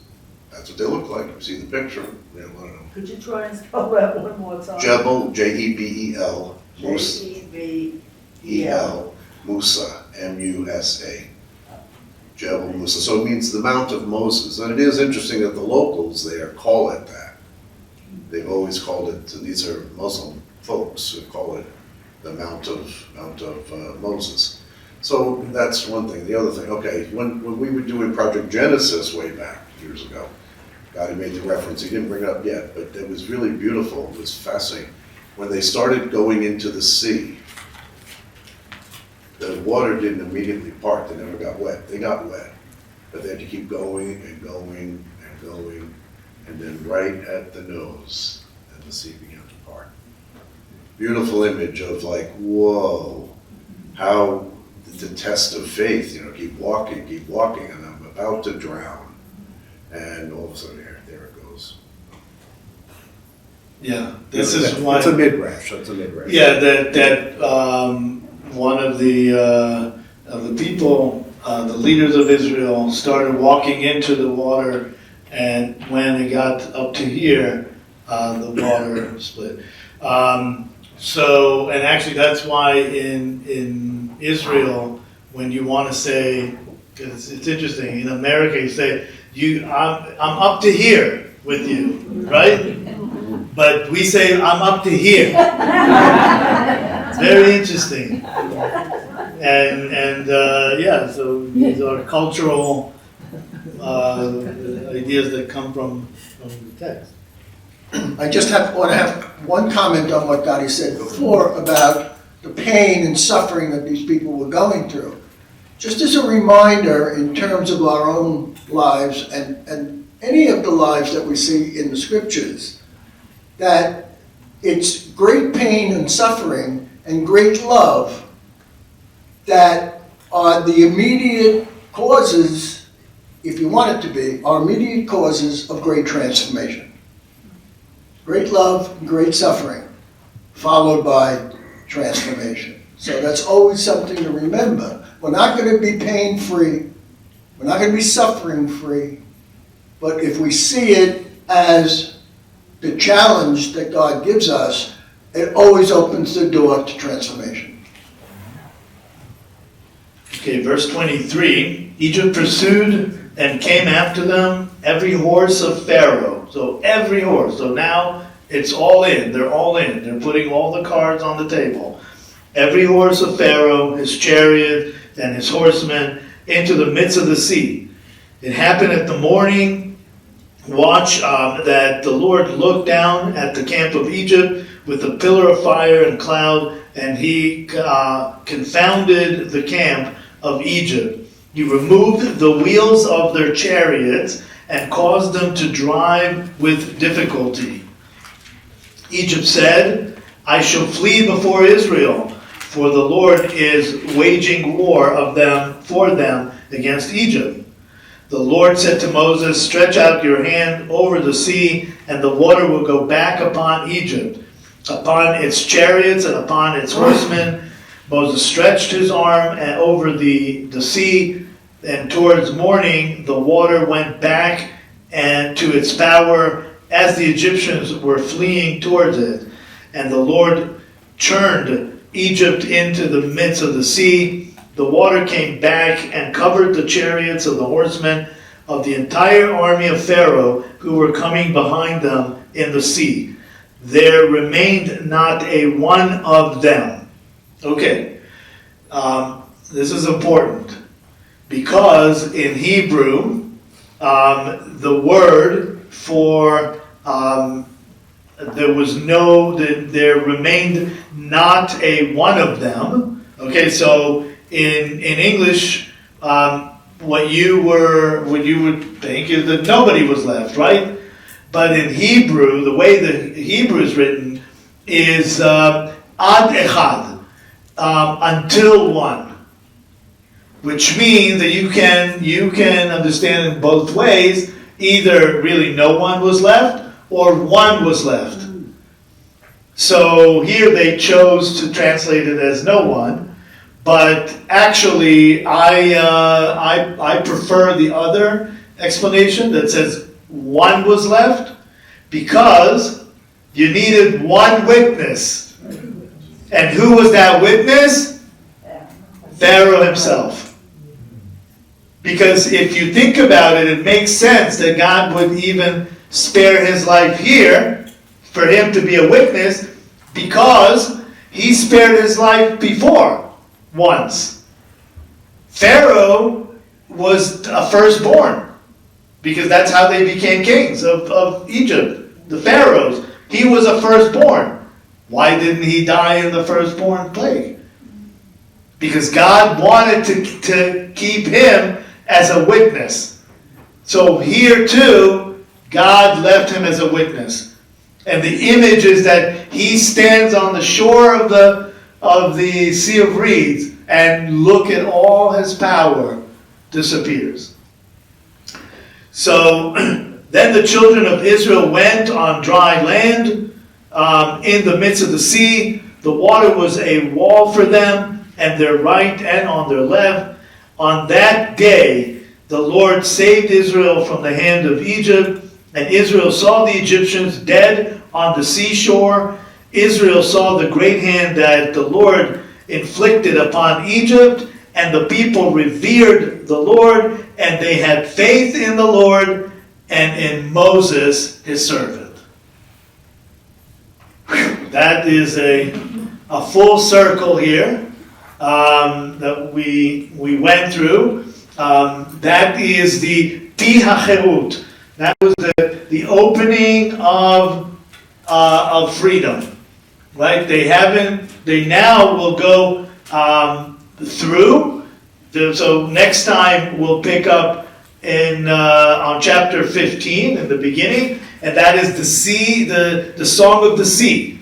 C: That's what they look like. You see the picture. I don't know.
H: Could you try and spell that one more time?
C: Jebel, J-E-B-E-L, Musa,
H: J-E-B-E-L.
C: Musa, M-U-S-A. Jebel Musa. So it means the Mount of Moses. And it is interesting that the locals there call it that. They've always called it, these are Muslim folks who call it the Mount of Moses. So that's one thing. The other thing, okay, when we were doing Project Genesis way back years ago, Gadi made the reference, he didn't bring it up yet, but it was really beautiful, it was fascinating. When they started going into the sea, the water didn't immediately part, they never got wet. They got wet, but they had to keep going and going and going, and then right at the nose, and the sea began to part. Beautiful image of like, whoa, how the test of faith, keep walking, and I'm about to drown. And all of a sudden, there it goes.
A: Yeah, this is why.
C: It's a midrash. It's a midrash.
A: Yeah, that one of the people the leaders of Israel started walking into the water, and when it got up to here, the water split. So, and actually that's why in Israel, when you want to say, because it's interesting, in America you say, I'm up to here with you, right? But we say, I'm up to here. It's very interesting. And yeah, so these are cultural ideas that come from the text.
B: I just want to have one comment on what Gadi said before about the pain and suffering that these people were going through. Just as a reminder in terms of our own lives and any of the lives that we see in the scriptures, that it's great pain and suffering and great love that are the immediate causes, if you want it to be, are immediate causes of great transformation. Great love and great suffering, followed by transformation. So that's always something to remember. We're not going to be pain-free. We're not going to be suffering-free. But if we see it as the challenge that God gives us, it always opens the door to transformation.
A: Okay, verse 23. Egypt pursued and came after them, every horse of Pharaoh. So every horse. So now it's all in. They're all in. They're putting all the cards on the table. Every horse of Pharaoh, his chariot, and his horsemen into the midst of the sea. It happened at the morning watch that the Lord looked down at the camp of Egypt with a pillar of fire and cloud, and he confounded the camp of Egypt. He removed the wheels of their chariots and caused them to drive with difficulty. Egypt said, I shall flee before Israel, for the Lord is waging war for them against Egypt. The Lord said to Moses, stretch out your hand over the sea, and the water will go back upon Egypt, upon its chariots and upon its horsemen. Moses stretched his arm over the sea, and towards morning the water went back and to its power as the Egyptians were fleeing towards it. And the Lord churned Egypt into the midst of the sea. The water came back and covered the chariots of the horsemen of the entire army of Pharaoh who were coming behind them in the sea. There remained not a one of them. Okay, this is important because in Hebrew, the word for there remained not a one of them. Okay, so in English, what you would think is that nobody was left, right? But in Hebrew, the way the Hebrew is written is ad echad, until one, which means that you can understand in both ways. Either really no one was left or one was left. So here they chose to translate it as no one, but actually I prefer the other explanation that says one was left because you needed one witness. And who was that witness? Pharaoh himself. Because if you think about it, it makes sense that God would even spare his life here for him to be a witness, because he spared his life before once. Pharaoh was a firstborn, because that's how they became kings of Egypt. The pharaohs. He was a firstborn. Why didn't he die in the firstborn plague? Because God wanted to keep him as a witness. So here too, God left him as a witness. And the image is that he stands on the shore of the Sea of Reeds, and look at all his power disappears. So then the children of Israel went on dry land in the midst of the sea. The water was a wall for them, and their right and on their left. On that day, the Lord saved Israel from the hand of Egypt, and Israel saw the Egyptians dead on the seashore. Israel saw the great hand that the Lord inflicted upon Egypt, and the people revered the Lord, and they had faith in the Lord and in Moses, his servant. Whew, that is a full circle here that we went through. That is the Pi HaCherut. That was the opening of freedom, right? They now will go through. So next time we'll pick up on chapter 15 in the beginning, and that is the sea, the song of the sea.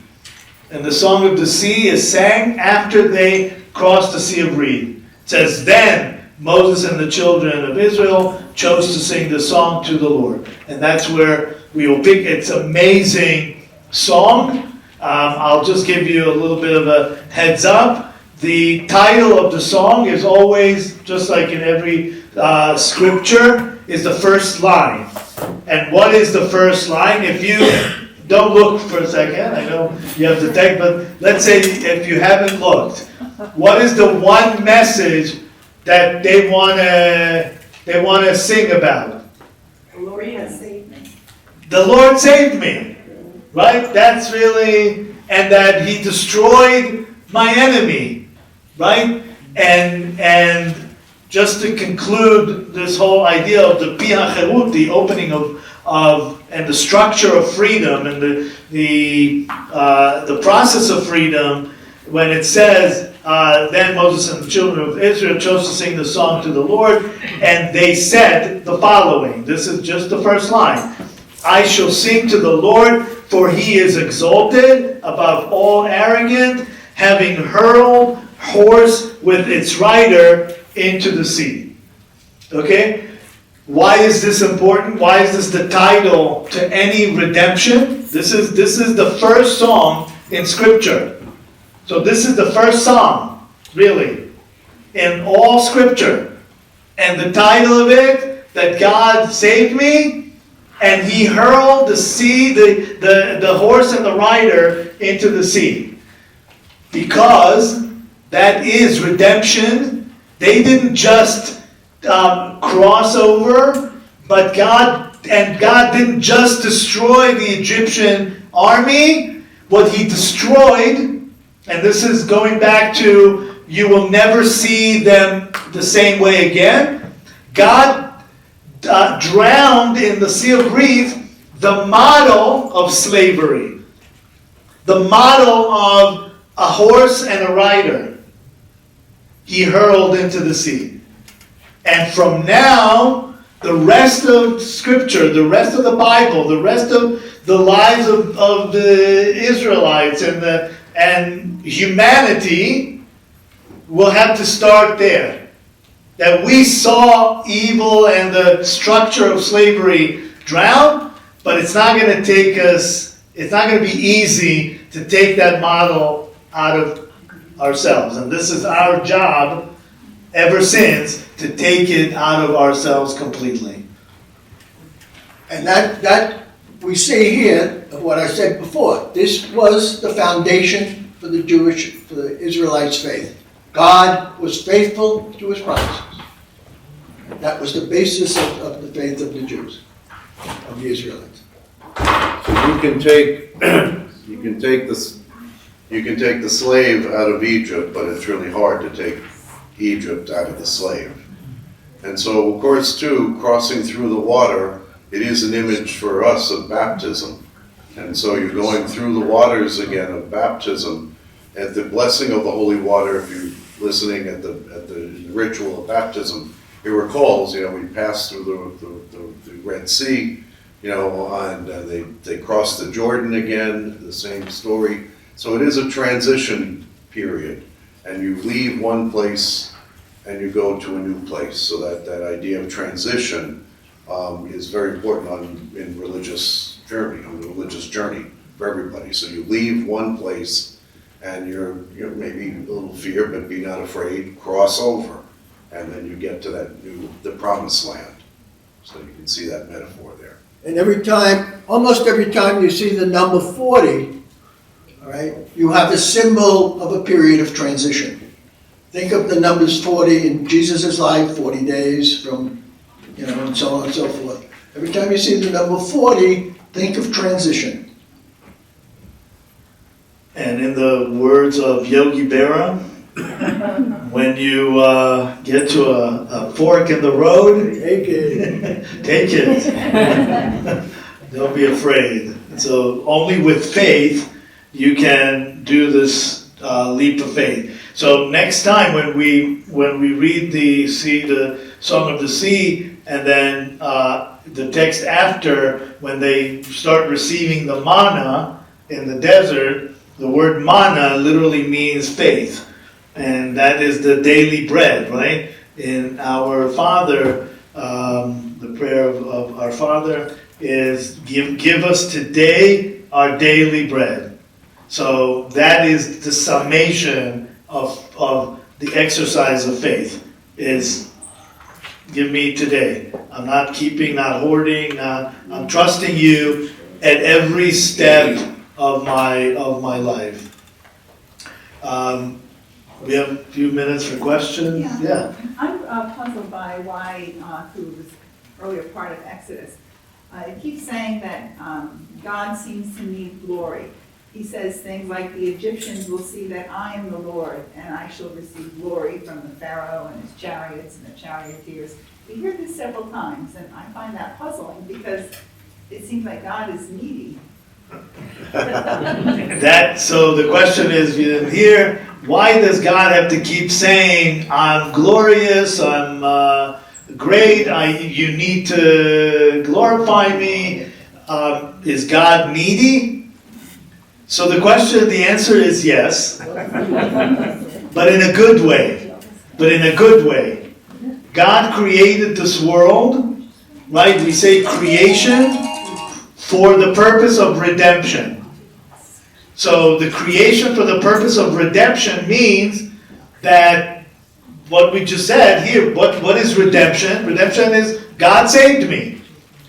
A: And the song of the sea is sang after they crossed the Sea of Reed. It says, then Moses and the children of Israel chose to sing the song to the Lord. And that's where we will pick. It's an amazing song. I'll just give you a little bit of a heads up. The title of the song is always, just like in every scripture, is the first line. And what is the first line? If you don't look for a second, I know you have to take, but let's say if you haven't looked, what is the one message that they want to sing about?
H: The Lord has saved me.
A: The Lord saved me, right? That's really, and that He destroyed my enemy, right? And just to conclude this whole idea of the Pi HaCherut, the opening of and the structure of freedom and the process of freedom, when it says, then Moses and the children of Israel chose to sing the song to the Lord, and they said the following. This is just the first line. I shall sing to the Lord, for He is exalted above all arrogant, having hurled horse with its rider into the sea. Okay? Why is this important? Why is this the title to any redemption? This is the first song in Scripture. So this is the first song, really, in all Scripture. And the title of it, that God saved me, and He hurled the sea, the horse and the rider into the sea. Because that is redemption. They didn't just cross over, but God didn't just destroy the Egyptian army. What He destroyed, and this is going back to, you will never see them the same way again. God drowned in the Sea of Reeds the model of slavery, the model of a horse and a rider. He hurled into the sea. And from now, the rest of Scripture, the rest of the Bible, the rest of the lives of the Israelites and humanity will have to start there. That we saw evil and the structure of slavery drown, but it's not going to take us, it's not going to be easy to take that model out of ourselves. And this is our job ever since, to take it out of ourselves completely.
B: And that we see here of what I said before. This was the foundation for the Israelites' faith. God was faithful to His promises. That was the basis of the faith of the Jews, of the Israelites.
C: So you can take the slave out of Egypt, but it's really hard to take Egypt out of the slave. And so, of course, too, crossing through the water, it is an image for us of baptism. And so you're going through the waters again of baptism. At the blessing of the holy water, if you're listening at the ritual of baptism, it recalls, we passed through the Red Sea, and they crossed the Jordan again, the same story. So it is a transition period, and you leave one place and you go to a new place. So that idea of transition is very important in religious journey, on the religious journey for everybody. So you leave one place and you're maybe a little fear, but be not afraid, cross over. and then you get to the promised land. So you can see that metaphor there.
B: And almost every time you see the number 40, all right, you have a symbol of a period of transition. Think of the numbers 40 in Jesus' life, 40 days from, and so on and so forth. Every time you see the number 40, think of transition.
A: And in the words of Yogi Berra, when you get to a fork in the road,
B: Take it.
A: take it. Don't be afraid. So only with faith you can do this leap of faith. So next time when we read the Song of the Sea, and then the text after, when they start receiving the manna in the desert, the word manna literally means faith. And that is the daily bread, right? In our Father, the prayer of our Father is, give us today our daily bread. So that is the summation of the exercise of faith, is give me today. I'm not keeping, not hoarding, I'm trusting you at every step of my life. We have a few minutes for questions. Yeah.
H: I'm puzzled by why, through this earlier part of Exodus, it keeps saying that God seems to need glory. He says things like, the Egyptians will see that I am the Lord, and I shall receive glory from the Pharaoh and his chariots and the charioteers. We hear this several times, and I find that puzzling because it seems like God is needy.
A: So the question is, if you didn't hear, why does God have to keep saying, I'm glorious, I'm great, you need to glorify me? Is God needy? So the answer is yes, but in a good way. God created this world, right? We say creation for the purpose of redemption. So the creation for the purpose of redemption means that what we just said here, what is redemption? Redemption is God saved me,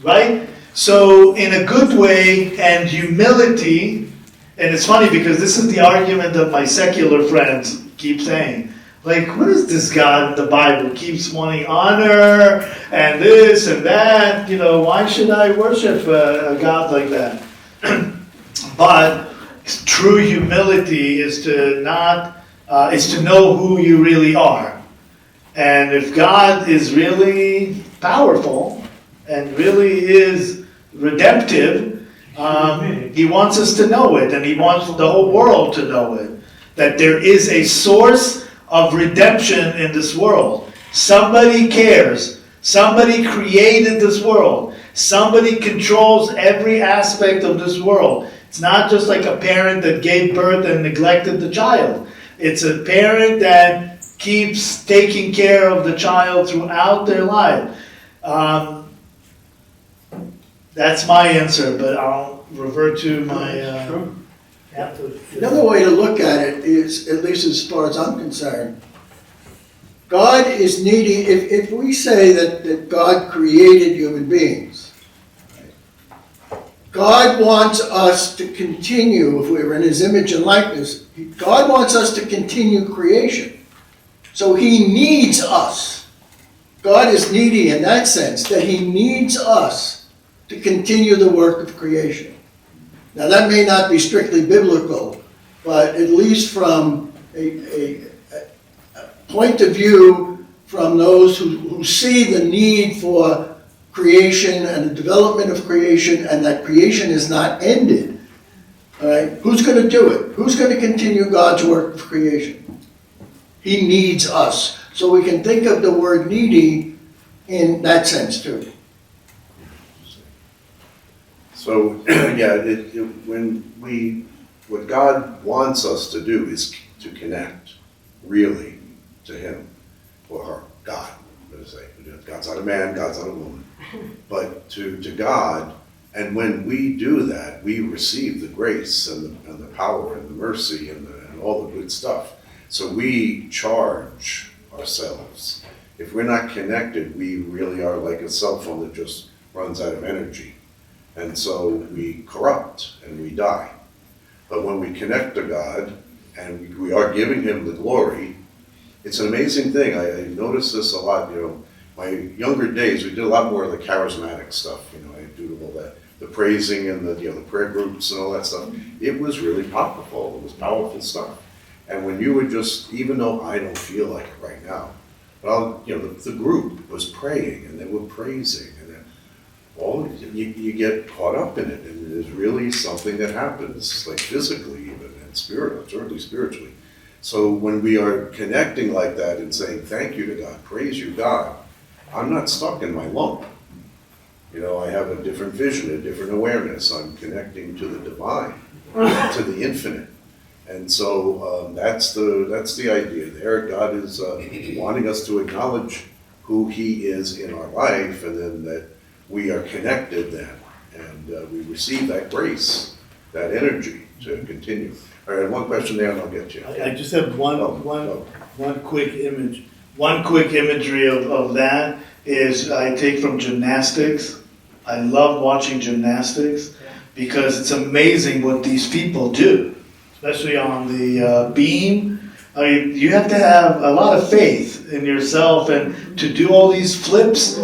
A: right? So in a good way and humility, and it's funny because this is the argument that my secular friends keep saying. Like, what is this God in the Bible keeps wanting honor and this and that? Why should I worship a God like that? But true humility is to know who you really are. And if God is really powerful and really is redemptive, He wants us to know it, and He wants the whole world to know it. That there is a source of redemption in this world. Somebody cares. Somebody created this world. Somebody controls every aspect of this world. It's not just like a parent that gave birth and neglected the child. It's a parent that keeps taking care of the child throughout their life. That's my answer, but I'll revert to my...
B: Another way to look at it is, at least as far as I'm concerned, God is needy. If we say that God created human beings, God wants us to continue, if we were in His image and likeness, God wants us to continue creation. So He needs us. God is needy in that sense, that He needs us to continue the work of creation. Now that may not be strictly biblical, but at least from a point of view from those who see the need for creation and the development of creation, and that creation is not ended, all right? Who's going to do it? Who's going to continue God's work of creation? He needs us. So we can think of the word needy in that sense too.
C: So, what God wants us to do is to connect, really, to Him, or God, let us say. God's not a man, God's not a woman, but to God, and when we do that, we receive the grace and the power and the mercy and all the good stuff. So we charge ourselves If we're not connected, we really are like a cell phone that just runs out of energy. And so we corrupt and we die. But when we connect to God and we are giving him the glory, it's an amazing thing. I noticed this a lot, my younger days, we did a lot more of the charismatic stuff, I do all that, the praising and the prayer groups and all that stuff. It was really powerful. It was powerful stuff. And when you would just, even though I don't feel like it right now, but the group was praying and they were praising, and then you get caught up in it, and it is really something that happens, like physically even, and certainly spiritually. So when we are connecting like that and saying thank you to God, praise you God, I'm not stuck in my lump. I have a different vision, a different awareness. I'm connecting to the divine, to the infinite. And so that's the idea there. God is wanting us to acknowledge who he is in our life, and then that we are connected then, and we receive that grace, that energy to continue. All right, one question there and I'll get you.
A: I just have one quick image. One quick imagery of that is I take from gymnastics. I love watching gymnastics because it's amazing what these people do, especially on the beam. I mean, you have to have a lot of faith in yourself and to do all these flips,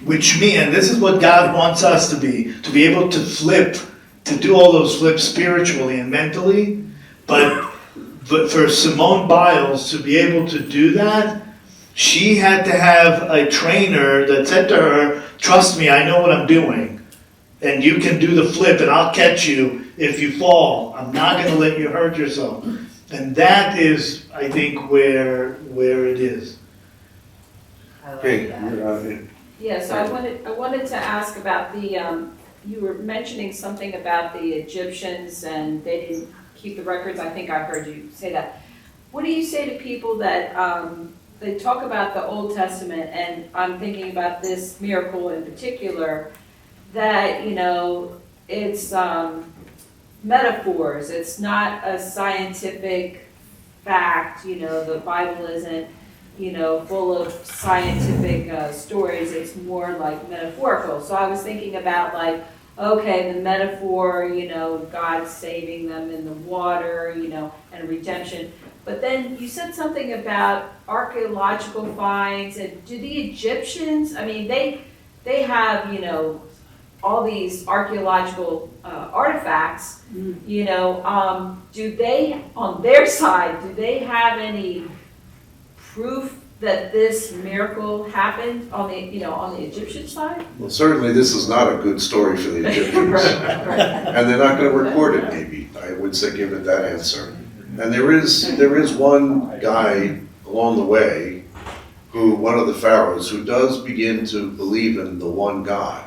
A: which mean, and this is what God wants us to be able to flip, to do all those flips spiritually and mentally. But for Simone Biles to be able to do that, she had to have a trainer that said to her, trust me, I know what I'm doing. And you can do the flip and I'll catch you if you fall. I'm not going to let you hurt yourself. And that is, I think, where it is.
D: I like
C: Okay,
D: that.
I: Yes, I wanted to ask about the, you were mentioning something about the Egyptians and they didn't keep the records. I think I heard you say that. What do you say to people that they talk about the Old Testament, and I'm thinking about this miracle in particular, that, it's metaphors. It's not a scientific fact. The Bible isn't, full of scientific stories. It's more like metaphorical. So I was thinking about okay, the metaphor, God saving them in the water, and redemption. But then you said something about archaeological finds, and do the Egyptians, I mean, they have, all these archaeological artifacts, do they, on their side, do they have any proof that this miracle happened on the Egyptian side?
C: Well, certainly this is not a good story for the Egyptians.
I: Right.
C: And they're not going to record it, maybe. I would say give it that answer. And there is one guy along the way, one of the pharaohs, who does begin to believe in the one God.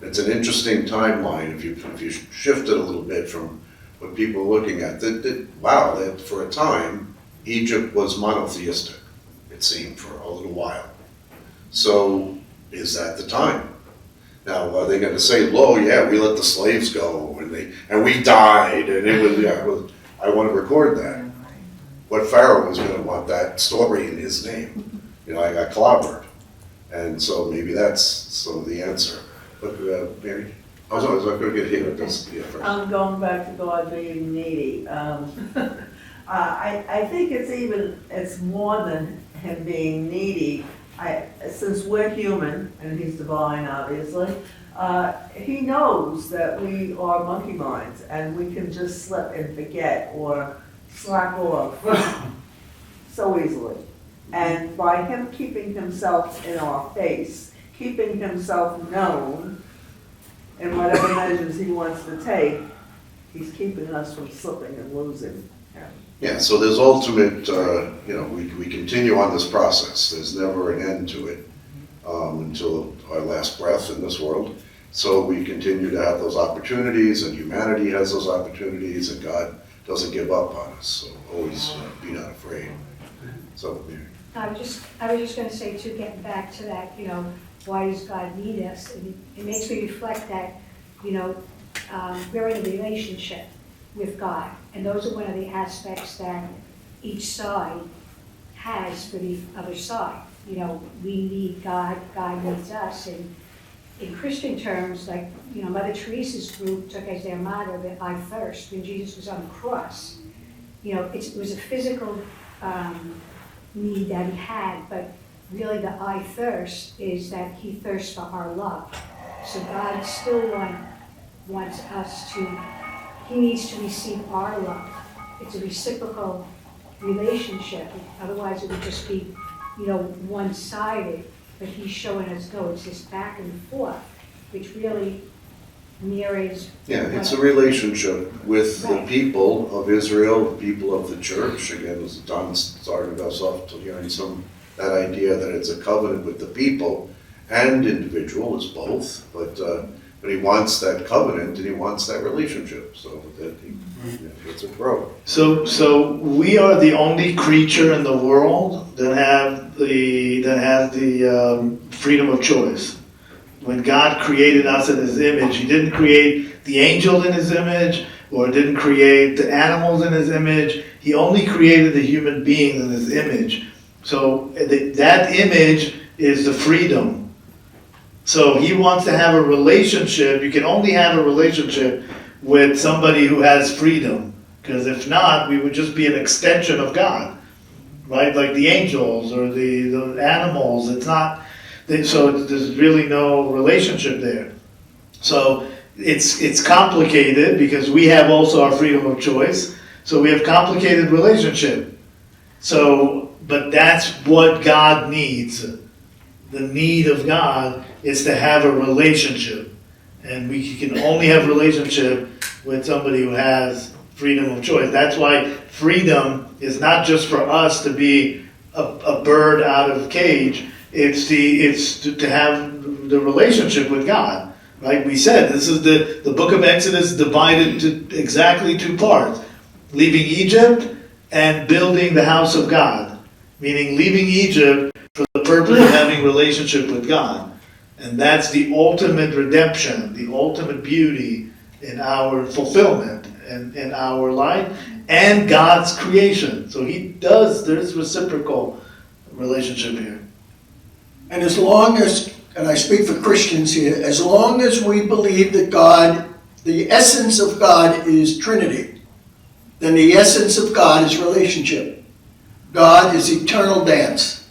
C: It's an interesting timeline if you shift it a little bit from what people are looking at. That for a time, Egypt was monotheistic, it seemed, for a little while. So is that the time? Now, are they going to say, "Oh, yeah, we let the slaves go and we died and it was I want to record that"? What pharaoh was going to want that story in his name? I got clobbered, and so maybe that's the answer. But Mary, I was going to get hit with this first.
J: I'm going back to God being needy. I think it's more than him being needy. Since we're human, and he's divine, obviously, he knows that we are monkey minds, and we can just slip and forget or slack off so easily. And by him keeping himself in our face, keeping himself known in whatever measures he wants to take, he's keeping us from slipping and losing.
C: Yeah, so there's ultimate, we continue on this process. There's never an end to it until our last breath in this world. So we continue to have those opportunities, and humanity has those opportunities, and God doesn't give up on us. So always be not afraid. So, Mary.
K: I was just going to say, too, getting back to that, why does God need us? It makes me reflect that, we're in a relationship with God. And those are one of the aspects that each side has for the other side. You know, we need God, God needs us, and in Christian terms, like, you know, Mother Teresa's group took as their motto that I thirst when Jesus was on the cross. You know, it was a physical need that he had, but really the I thirst is that he thirsts for our love. So God still wants us to, he needs to receive our love. It's a reciprocal relationship. Otherwise it would just be, you know, one-sided, but he's showing us, no, it's this back and forth, which really mirrors.
C: Yeah, it's a relationship with the
K: Right.
C: people of Israel, the people of the church. Again, as Don started us off to hearing that idea that it's a covenant with the people and individual, is both, but he wants that covenant and he wants that relationship, so that he gets it grow.
A: So we are the only creature in the world that have the freedom of choice. When God created us in His image, He didn't create the angel in His image, or didn't create the animals in His image. He only created the human beings in His image. So that image is the freedom. So He wants to have a relationship. You can only have a relationship with somebody who has freedom, because if not, we would just be an extension of God, right? Like the angels or the animals. It's not. So there's really no relationship there. So it's complicated because we have also our freedom of choice. So we have complicated relationship. So, but that's what God needs. The need of God is to have a relationship. And we can only have a relationship with somebody who has freedom of choice. That's why freedom is not just for us to be a bird out of a cage. It's to have the relationship with God. Like we said, this is the book of Exodus divided to exactly two parts. Leaving Egypt and building the house of God. Meaning leaving Egypt for the purpose of having relationship with God. And that's the ultimate redemption, the ultimate beauty in our fulfillment and in our life and God's creation. So there's reciprocal relationship here.
B: And as long as, and I speak for Christians here, as long as we believe that God, the essence of God is Trinity, then the essence of God is relationship. God is eternal dance.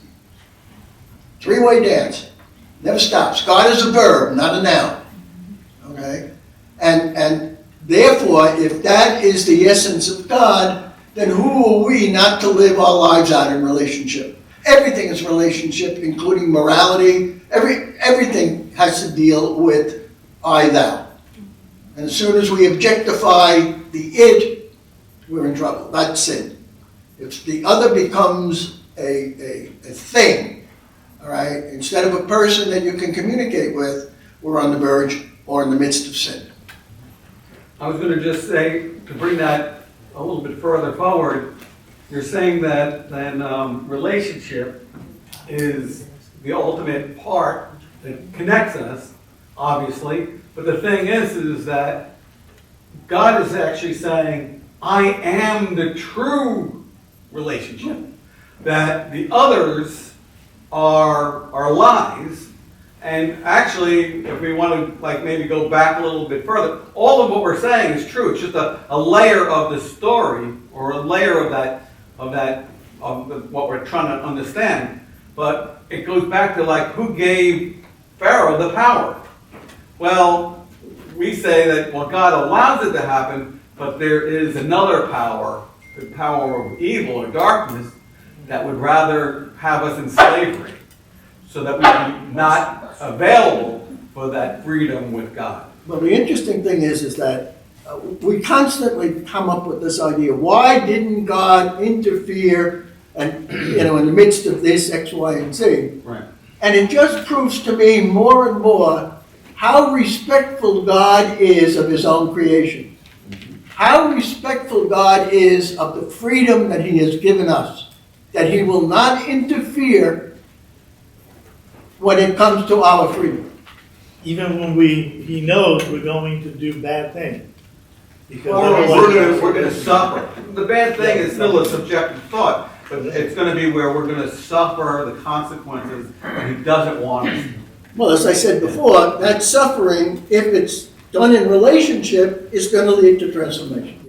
B: Three-way dance. Never stops. God is a verb, not a noun. Okay? And therefore, if that is the essence of God, then who are we not to live our lives out in relationship? Everything is relationship, including morality. Everything has to deal with I, thou. And as soon as we objectify the id, we're in trouble. That's sin. If the other becomes a thing, all right, instead of a person that you can communicate with, we're on the verge or in the midst of sin.
E: I was going to just say, to bring that a little bit further forward, you're saying that then relationship is the ultimate part that connects us, obviously. But the thing is that God is actually saying, I am the true relationship. That the others are lies. And actually, if we want to like maybe go back a little bit further, all of what we're saying is true. It's just a layer of the story, or a layer of what we're trying to understand. But it goes back to like, who gave Pharaoh the power? Well, we say that, well, God allows it to happen, but there is another power, the power of evil or darkness, that would rather have us in slavery, so that we be not available for that freedom with God.
B: Well, the interesting thing is that we constantly come up with this idea, why didn't God interfere and, in the midst of this X, Y, and Z?
E: Right.
B: And it just proves to me more and more how respectful God is of His own creation. How respectful God is of the freedom that He has given us. That He will not interfere when it comes to our freedom.
A: Even when He knows we're going to do bad things. Because
E: We're going to suffer. The bad thing is still a subjective thought. But it's gonna be where we're gonna suffer the consequences that he doesn't want us.
B: Well, as I said before, that suffering, if it's done in relationship, is gonna lead to transformation.